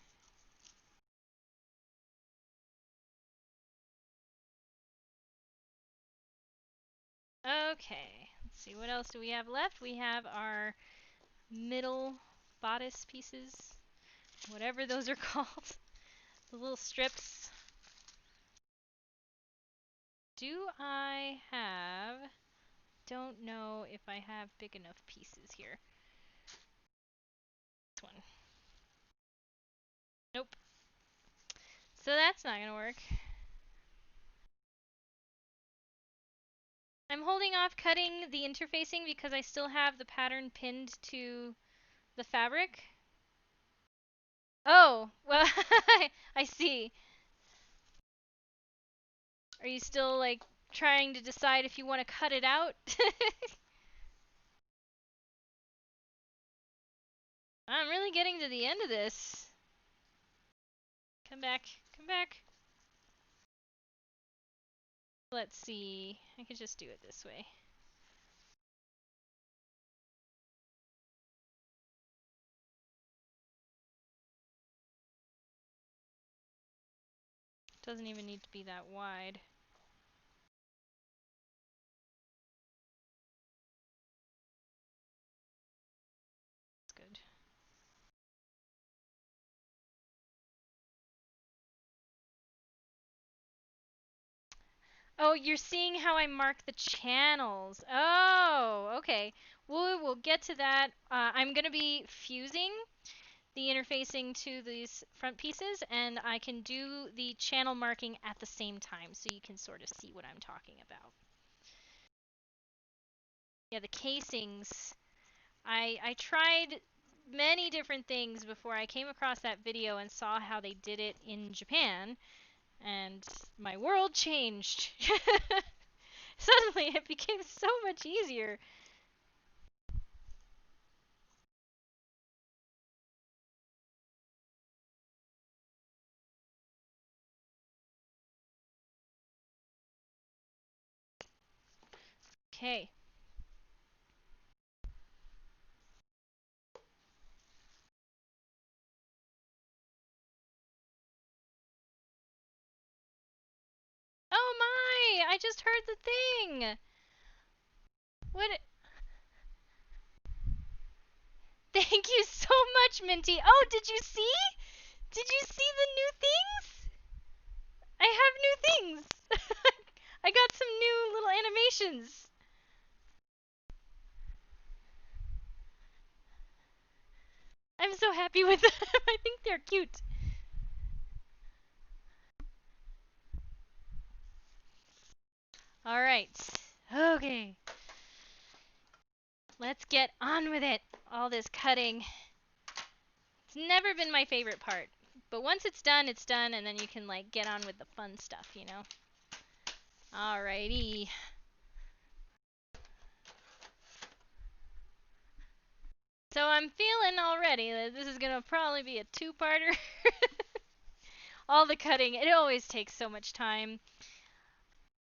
Okay. Let's see, what else do we have left? We have our middle bodice pieces. Whatever those are called. The little strips. Do I have... Don't know if I have big enough pieces here. This one. Nope. So that's not gonna work. I'm holding off cutting the interfacing because I still have the pattern pinned to the fabric. Oh, well, I see. Are you still, like, trying to decide if you want to cut it out? I'm really getting to the end of this. Come back. Come back. Let's see. I could just do it this way. Doesn't even need to be that wide. That's good. Oh, you're seeing how I mark the channels. Oh, okay. We'll get to that. I'm going to be fusing the interfacing to these front pieces, and I can do the channel marking at the same time, so you can sort of see what I'm talking about. Yeah, the casings. I tried many different things before I came across that video and saw how they did it in Japan, and my world changed. Suddenly, it became so much easier. Okay. Oh my! I just heard the thing! What? Thank you so much, Minty. Oh, did you see? Did you see the new things? I have new things. I got some new little animations. I'm so happy with them. I think they're cute. Alright. Okay. Let's get on with it. All this cutting. It's never been my favorite part. But once it's done, and then you can, like, get on with the fun stuff, you know? Alrighty. So I'm feeling already that this is gonna probably be a two-parter. All the cutting, it always takes so much time.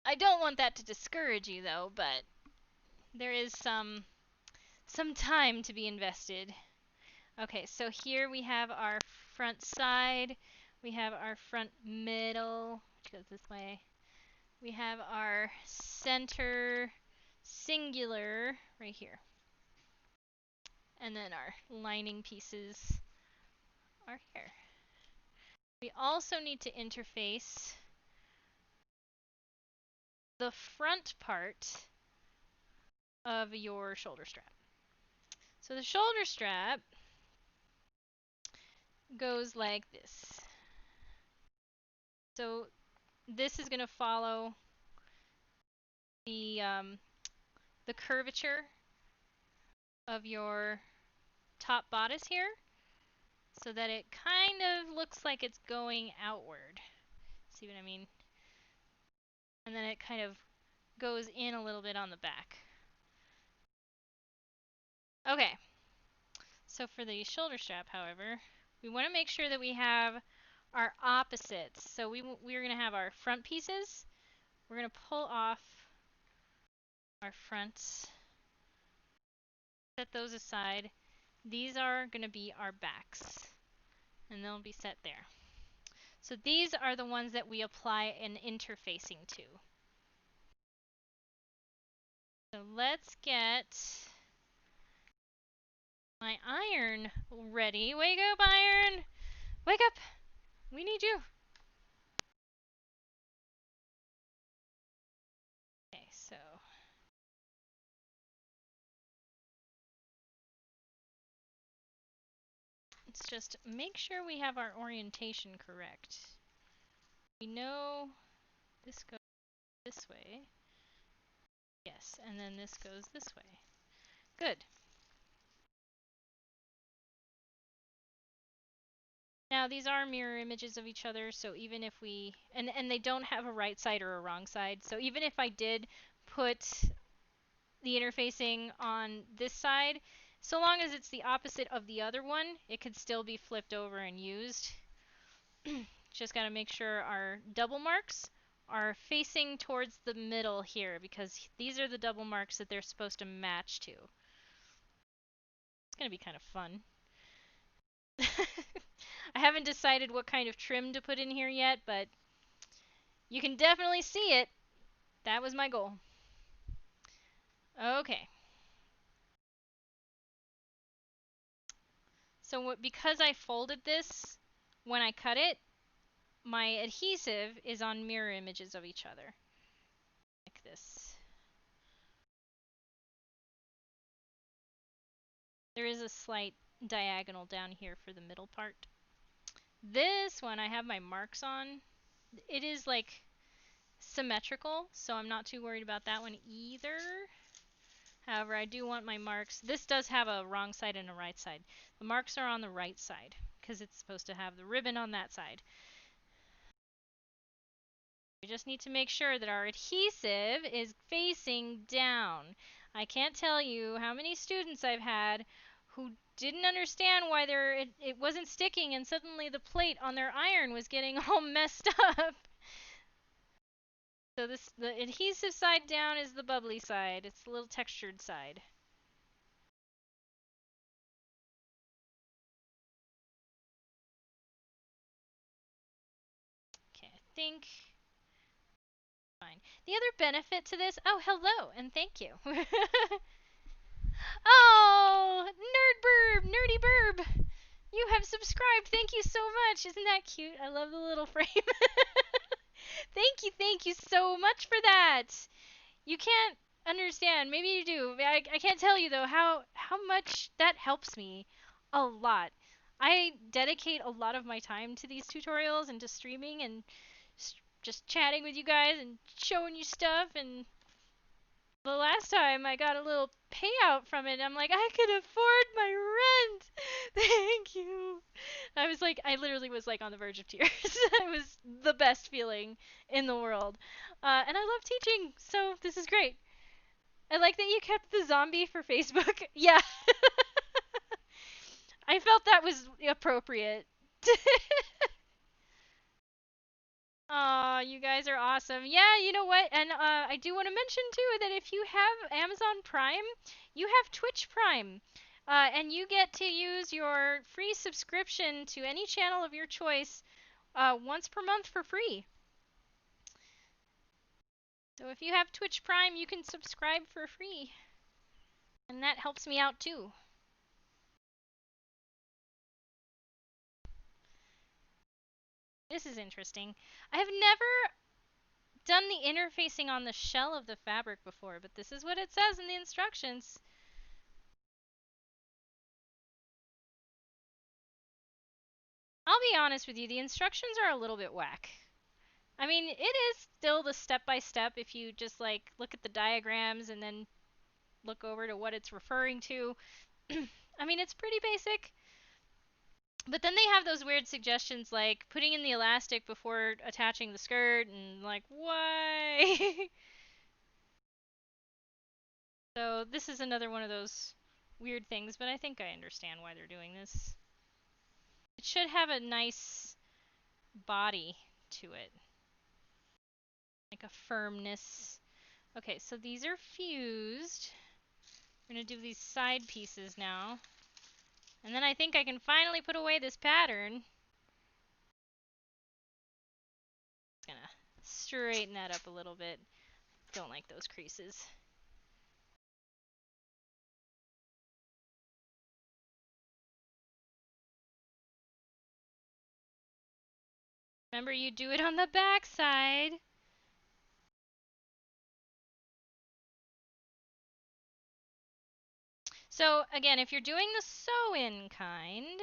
I don't want that to discourage you, though, but there is some time to be invested. Okay, so here we have our front side. We have our front middle, which goes this way. We have our center singular right here. And then our lining pieces are here. We also need to interface the front part of your shoulder strap. So the shoulder strap goes like this. So this is going to follow the curvature of your top bodice here, so that it kind of looks like it's going outward. See what I mean? And then it kind of goes in a little bit on the back. Okay. So for the shoulder strap, however, we want to make sure that we have our opposites. So we're going to have our front pieces. We're going to pull off our fronts, set those aside. These are going to be our backs, and they'll be set there. So these are the ones that we apply an interfacing to. So let's get my iron ready. Wake up, iron! Wake up! We need you! Okay, so let's just make sure we have our orientation correct. We know this goes this way. Yes, and then this goes this way. Good. Now these are mirror images of each other, so even if we... And they don't have a right side or a wrong side, so even if I did put the interfacing on this side, so long as it's the opposite of the other one, it could still be flipped over and used. Just gotta make sure our double marks are facing towards the middle here, because these are the double marks that they're supposed to match to. It's gonna be kind of fun. I haven't decided what kind of trim to put in here yet, but you can definitely see it. That was my goal. Okay. So because I folded this when I cut it, my adhesive is on mirror images of each other. Like this. There is a slight diagonal down here for the middle part. This one I have my marks on. It is like symmetrical, so I'm not too worried about that one either. However, I do want my marks. This does have a wrong side and a right side. The marks are on the right side because it's supposed to have the ribbon on that side. We just need to make sure that our adhesive is facing down. I can't tell you how many students I've had who didn't understand why it wasn't sticking, and suddenly the plate on their iron was getting all messed up. So the adhesive side down is the bubbly side. It's the little textured side. Okay, I think fine. The other benefit to this, oh, hello, and thank you. Oh, nerdy burb, you have subscribed. Thank you so much. Isn't that cute? I love the little frame. Thank you so much for that. You can't understand. Maybe you do. I can't tell you though how much that helps me a lot. I dedicate a lot of my time to these tutorials and to streaming and just chatting with you guys and showing you stuff, and the last time I got a little payout from it, and I'm like, I can afford my rent. Thank you. I literally was like on the verge of tears. It was the best feeling in the world. And I love teaching, so this is great. I like that you kept the zombie for Facebook. Yeah. I felt that was appropriate. Aw, you guys are awesome. Yeah, you know what? And I do want to mention too that if you have Amazon Prime, you have Twitch Prime. And you get to use your free subscription to any channel of your choice once per month for free. So if you have Twitch Prime, you can subscribe for free. And that helps me out too. This is interesting. I have never done the interfacing on the shell of the fabric before, but this is what it says in the instructions. I'll be honest with you, the instructions are a little bit whack. I mean, it is still the step-by-step if you just like look at the diagrams and then look over to what it's referring to. I mean, it's pretty basic. But then they have those weird suggestions like putting in the elastic before attaching the skirt and like, why? So this is another one of those weird things, but I think I understand why they're doing this. It should have a nice body to it. Like a firmness. Okay, so these are fused. We're gonna do these side pieces now. And then I think I can finally put away this pattern. Just gonna straighten that up a little bit. Don't like those creases. Remember, you do it on the back side. So again, if you're doing the sew-in kind,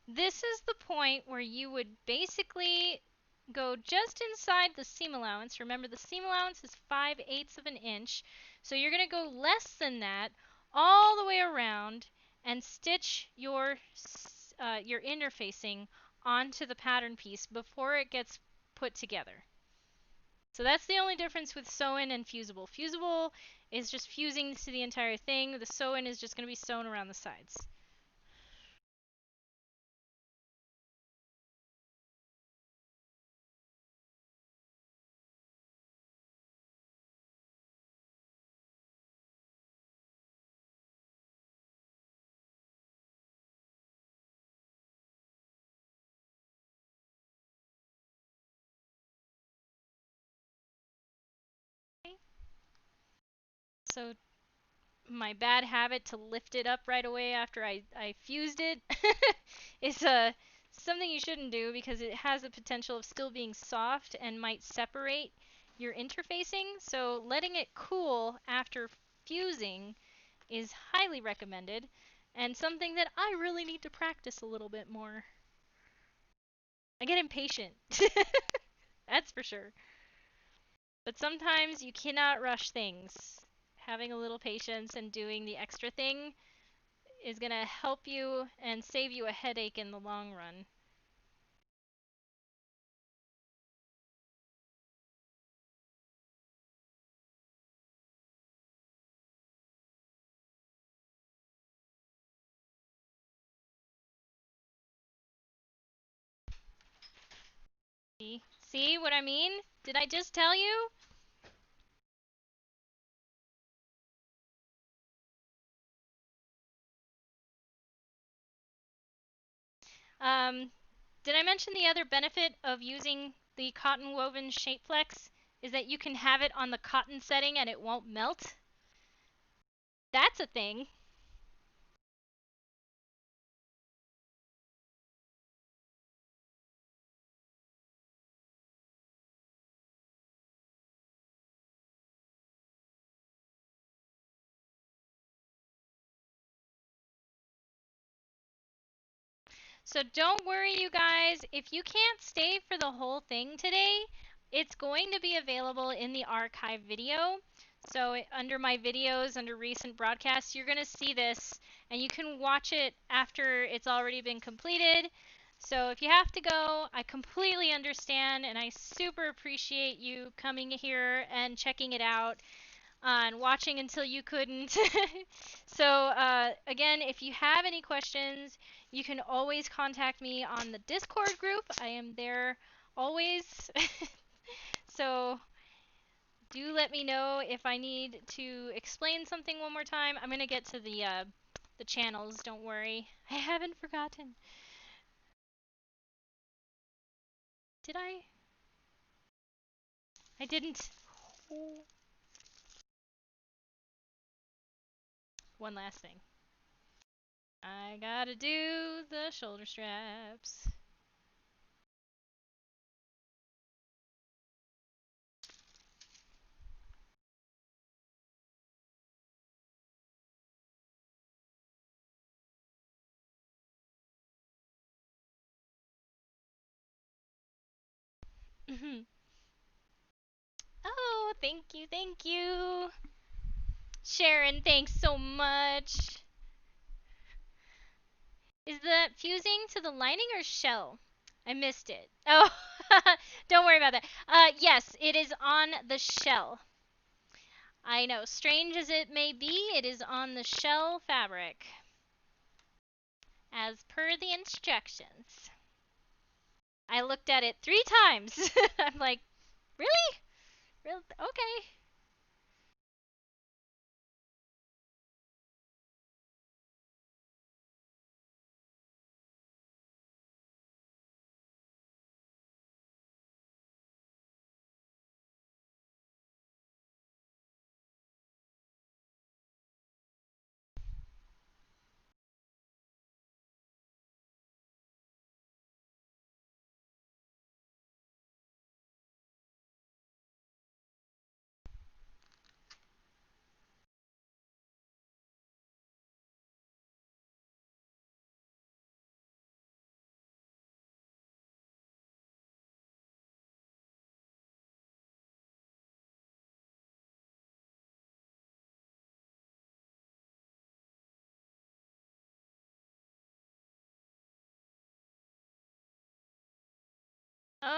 this is the point where you would basically go just inside the seam allowance. Remember, the seam allowance is 5/8 of an inch. So you're going to go less than that all the way around and stitch your interfacing onto the pattern piece before it gets put together. So that's the only difference with sew-in and fusible. Fusible is just fusing to the entire thing. The sew-in is just going to be sewn around the sides. Okay. So my bad habit to lift it up right away after I fused it is something you shouldn't do because it has the potential of still being soft and might separate your interfacing. So letting it cool after fusing is highly recommended and something that I really need to practice a little bit more. I get impatient. That's for sure. But sometimes you cannot rush things. Having a little patience and doing the extra thing is going to help you and save you a headache in the long run. See what I mean? Did I just tell you? Did I mention the other benefit of using the cotton woven shape flex is that you can have it on the cotton setting and it won't melt? That's a thing. So don't worry, you guys. If you can't stay for the whole thing today, it's going to be available in the archive video. So under my videos, under recent broadcasts, you're going to see this, and you can watch it after it's already been completed. So if you have to go, I completely understand, and I super appreciate you coming here and checking it out and watching until you couldn't. So again, if you have any questions, you can always contact me on the Discord group. I am there always. So do let me know if I need to explain something one more time. I'm gonna get to the channels, don't worry. I haven't forgotten. Did I? I didn't. Oh. One last thing. I gotta do the shoulder straps. Oh, thank you, thank you. Sharon, thanks so much. Is the fusing to the lining or shell? I missed it. Oh, don't worry about that. Yes, it is on the shell. I know, strange as it may be, it is on the shell fabric. As per the instructions. I looked at it 3 times. I'm like, really? Really? Okay.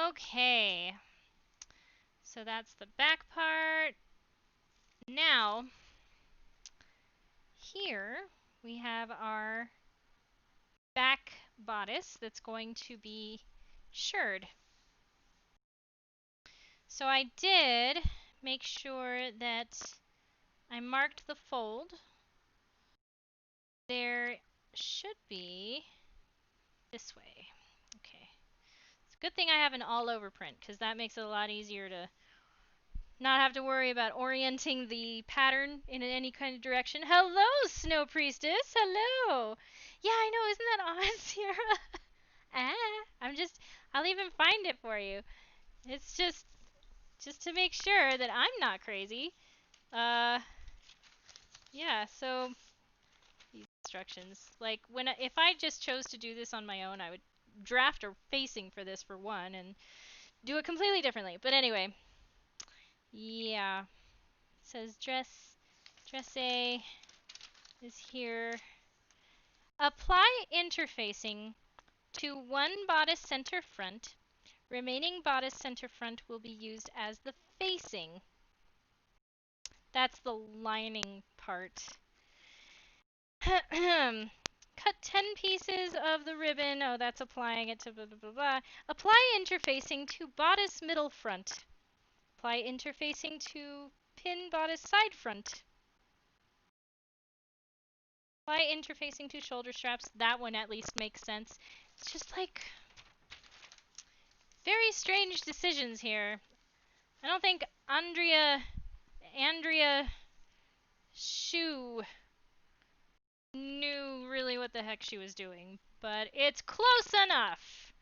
Okay. So that's the back part. Now, here we have our back bodice that's going to be shirred. So I did make sure that I marked the fold. There should be this way. Okay. It's a good thing I have an all-over print, because that makes it a lot easier to not have to worry about orienting the pattern in any kind of direction. Hello, Snow Priestess! Hello! Yeah, I know, isn't that odd, Sierra? I'll even find it for you. It's just to make sure that I'm not crazy. Yeah, so these instructions. Like, if I just chose to do this on my own, I would draft a facing for this for one and do it completely differently. But anyway, yeah. It says dress A is here. Apply interfacing to one bodice center front. Remaining bodice center front will be used as the facing. That's the lining part. Cut 10 pieces of the ribbon. Oh, that's applying it to blah, blah, blah, blah. Apply interfacing to bodice middle front. Apply interfacing to pin bodice side front. Apply interfacing to shoulder straps. That one at least makes sense. It's just like very strange decisions here. I don't think Andrea Shu knew really what the heck she was doing, but it's close enough.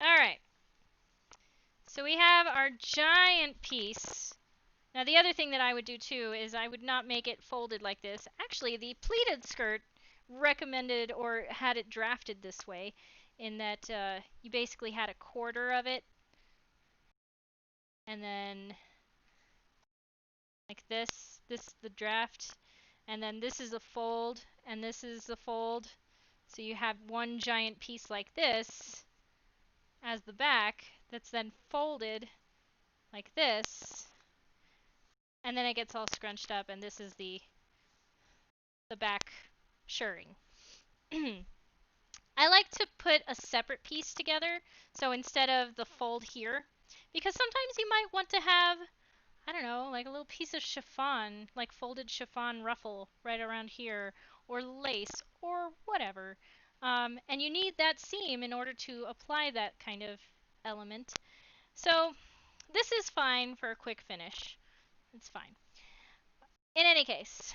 Alright. So we have our giant piece. Now the other thing that I would do too is I would not make it folded like this. Actually, the pleated skirt recommended or had it drafted this way in that you basically had a quarter of it and then like this the draft, and then this is a fold, and this is the fold. So you have one giant piece like this as the back that's then folded like this, and then it gets all scrunched up, and this is the back shirring. I like to put a separate piece together, so instead of the fold here, because sometimes you might want to have, I don't know, like a little piece of chiffon, like folded chiffon ruffle right around here, or lace, or whatever. And you need that seam in order to apply that kind of element. So this is fine for a quick finish. It's fine. In any case,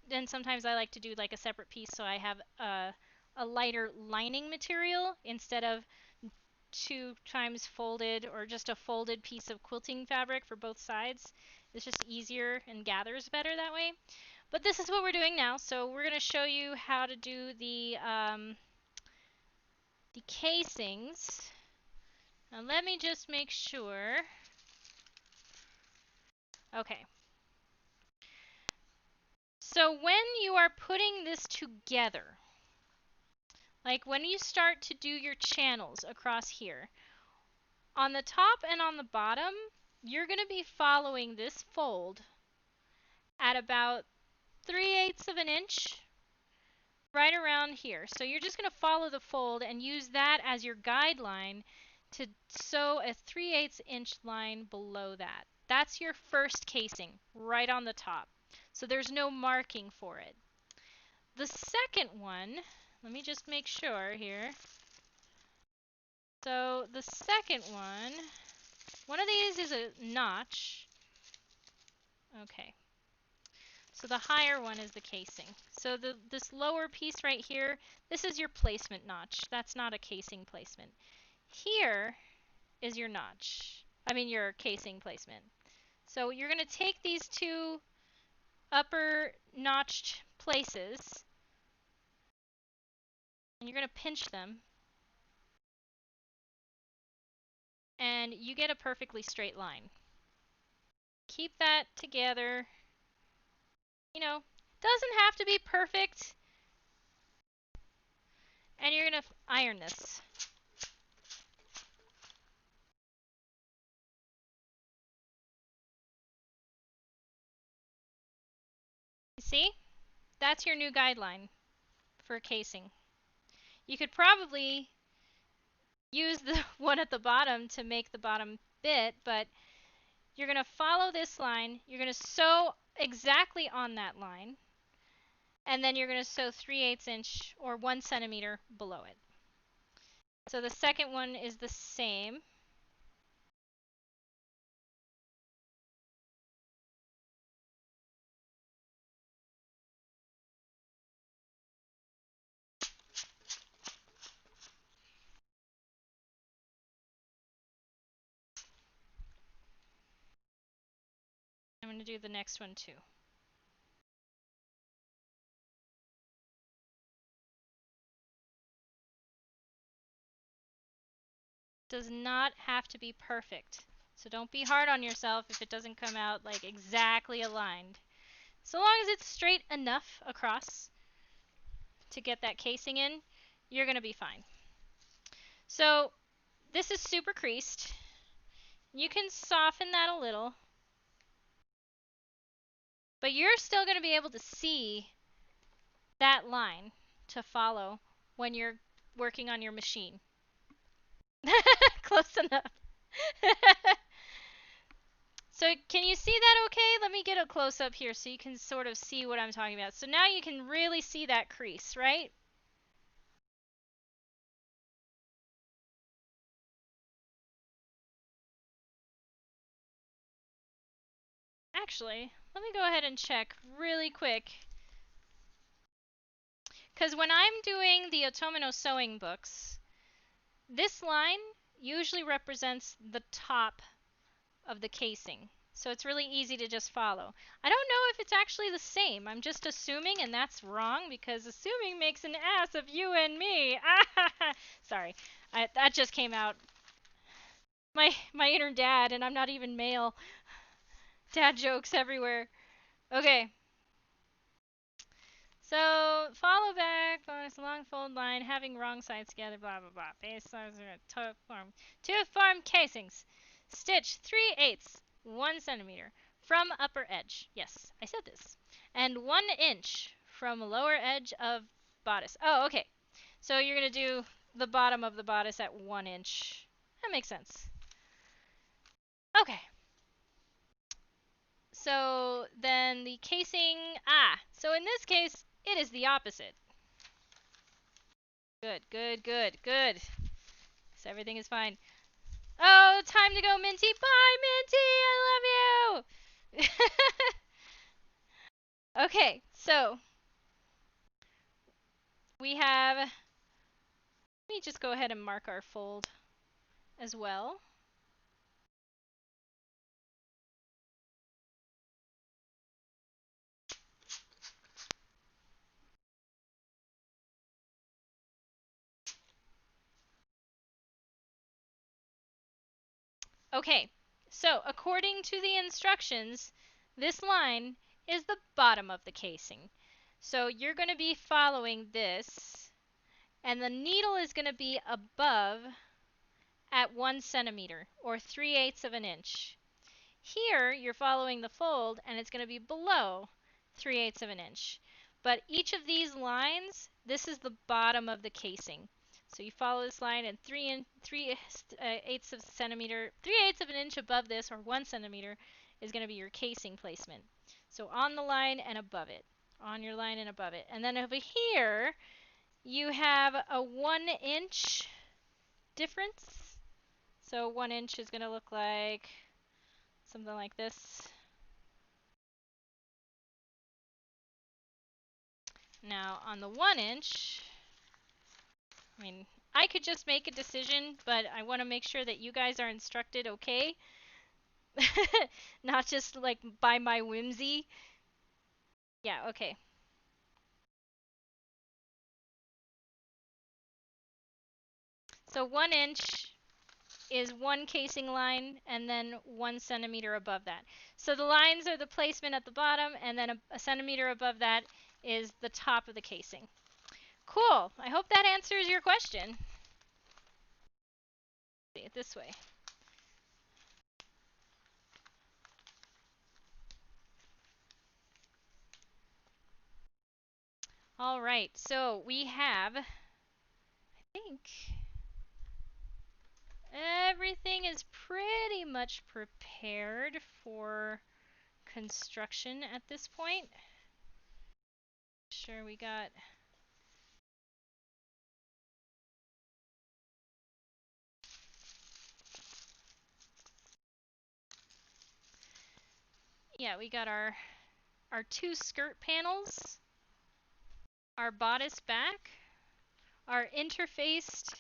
then sometimes I like to do like a separate piece so I have a lighter lining material instead of 2 times folded or just a folded piece of quilting fabric for both sides. It's just easier and gathers better that way. But this is what we're doing now. So we're going to show you how to do the casings. Now let me just make sure. Okay. So when you are putting this together, like when you start to do your channels across here, on the top and on the bottom, you're going to be following this fold at about 3/8 of an inch right around here. So you're just going to follow the fold and use that as your guideline to sew a 3/8 inch line below that. That's your first casing right on the top. So there's no marking for it. The second one, let me just make sure here. So the second one of these is a notch. Okay. So the higher one is the casing. So this lower piece right here, this is your placement notch. That's not a casing placement. Here is your notch. I mean your casing placement. So you're going to take these 2 upper notched places and you're going to pinch them. And you get a perfectly straight line. Keep that together. You know, doesn't have to be perfect. And you're going to iron this. You see? That's your new guideline for casing. You could probably use the one at the bottom to make the bottom bit, but you're going to follow this line. You're going to sew exactly on that line. And then you're going to sew 3/8 inch or 1 centimeter below it. So the second one is the same. I'm going to do the next one too. Does not have to be perfect. So don't be hard on yourself if it doesn't come out like exactly aligned. So long as it's straight enough across to get that casing in, you're going to be fine. So this is super creased. You can soften that a little, but you're still going to be able to see that line to follow when you're working on your machine. Close enough. So can you see that okay? Let me get a close up here so you can sort of see what I'm talking about. So now you can really see that crease, right? Actually, let me go ahead and check really quick. Because when I'm doing the Otomino sewing books, this line usually represents the top of the casing. So it's really easy to just follow. I don't know if it's actually the same. I'm just assuming, and that's wrong because assuming makes an ass of you and me. Sorry, that just came out. my inner dad, and I'm not even male. Dad jokes everywhere. Okay. So, follow back, bonus long fold line, having wrong sides together, blah blah blah. Base size to form 2 form casings. Stitch 3/8, 1 centimeter from upper edge. Yes, I said this. And 1 inch from lower edge of bodice. Oh, okay. So you're gonna do the bottom of the bodice at 1 inch. That makes sense. Okay. So then the casing, so in this case, it is the opposite. Good, good, good, good. So everything is fine. Oh, time to go, Minty. Bye, Minty. I love you. Okay, so we have, let me just go ahead and mark our fold as well. Okay, so according to the instructions, this line is the bottom of the casing. So you're going to be following this, and the needle is going to be above at 1 centimeter, or 3/8 of an inch. Here, you're following the fold, and it's going to be below 3/8 of an inch. But each of these lines, this is the bottom of the casing. So you follow this line, and 3/8 of a centimeter, 3/8 of an inch above this, or 1 centimeter, is going to be your casing placement. So on the line and above it. On your line and above it. And then over here, you have a 1 inch difference. So 1 inch is going to look like something like this. Now, on the 1 inch, I mean, I could just make a decision, but I want to make sure that you guys are instructed okay. Not just like by my whimsy. Yeah, okay. So 1 inch is 1 casing line, and then 1 centimeter above that. So the lines are the placement at the bottom, and then a centimeter above that is the top of the casing. Cool. I hope that answers your question. See it this way. All right, so we have, I think, everything is pretty much prepared for construction at this point. Sure, we got we got our 2 skirt panels, our bodice back, our interfaced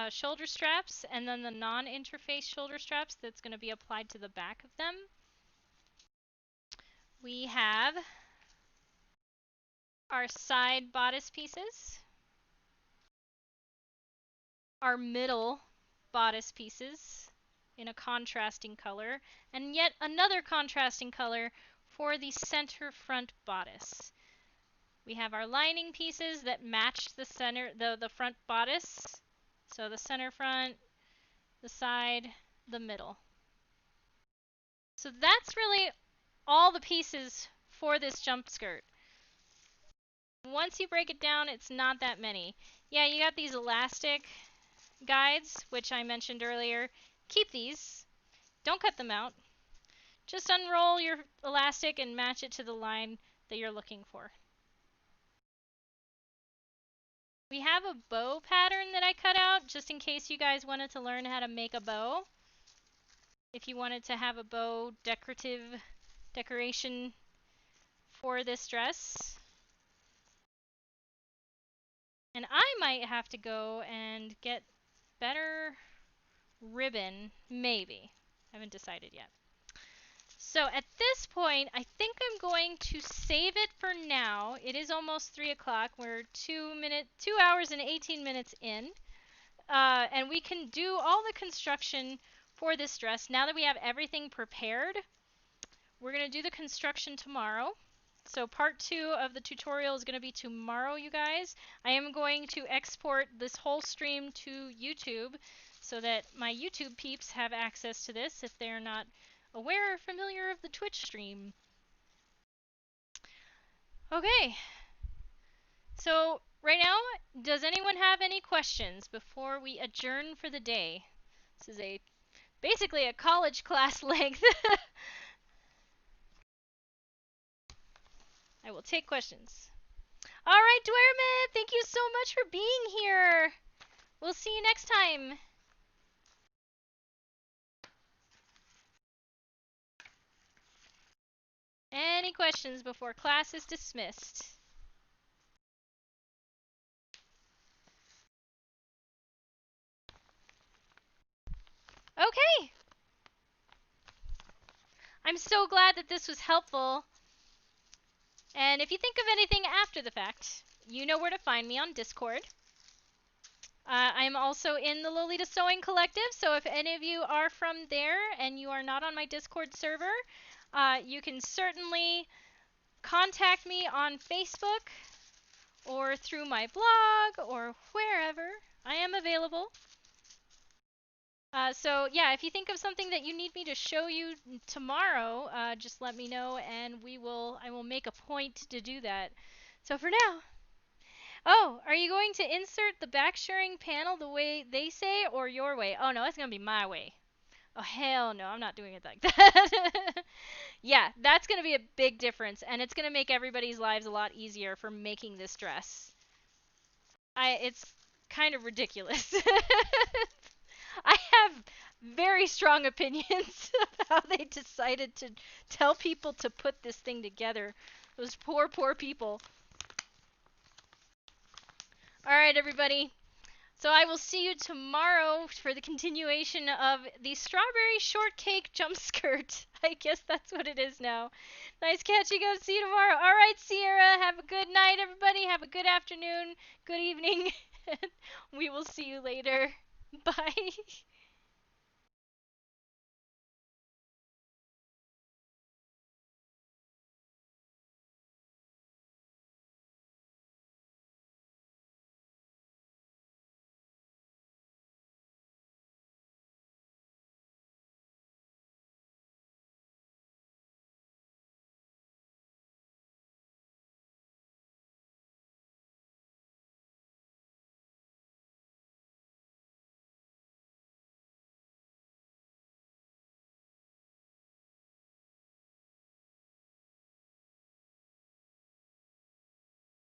shoulder straps, and then the non-interface shoulder straps that's going to be applied to the back of them. We have our side bodice pieces, our middle bodice pieces in a contrasting color, and yet another contrasting color for the center front bodice. We have our lining pieces that match the front bodice. So the center front, the side, the middle. So that's really all the pieces for this jump skirt. Once you break it down, it's not that many. Yeah, you got these elastic guides, which I mentioned earlier. Keep these. Don't cut them out. Just unroll your elastic and match it to the line that you're looking for. We have a bow pattern that I cut out just in case you guys wanted to learn how to make a bow. If you wanted to have a bow decoration for this dress. And I might have to go and get better ribbon, maybe. I haven't decided yet. So at this point, I think I'm going to save it for now. It is almost 3 o'clock. We're 2 hours and 18 minutes in. and we can do all the construction for this dress. Now that we have everything prepared, we're going to do the construction tomorrow. So part 2 of the tutorial is going to be tomorrow, you guys. I am going to export this whole stream to YouTube so that my YouTube peeps have access to this if they're not aware or familiar of the Twitch stream. Okay. So right now, does anyone have any questions before we adjourn for the day? This is basically a college class length. I will take questions. All right, Dwerman, thank you so much for being here. We'll see you next time. Any questions before class is dismissed? Okay. I'm so glad that this was helpful. And if you think of anything after the fact, you know where to find me on Discord. I'm also in the Lolita Sewing Collective, so if any of you are from there and you are not on my Discord server, you can certainly contact me on Facebook or through my blog or wherever. I am available. So yeah, if you think of something that you need me to show you tomorrow, just let me know and I will make a point to do that. So for now, oh, are you going to insert the back shirring panel the way they say or your way? Oh no, it's gonna be my way. Oh hell no, I'm not doing it like that. Yeah, that's gonna be a big difference and it's gonna make everybody's lives a lot easier for making this dress. It's kind of ridiculous. I have very strong opinions of how they decided to tell people to put this thing together. Those poor, poor people. Alright, everybody. So I will see you tomorrow for the continuation of the strawberry shortcake jump skirt. I guess that's what it is now. Nice catching up. See you tomorrow. Alright, Sierra. Have a good night, everybody. Have a good afternoon, good evening. We will see you later. Bye.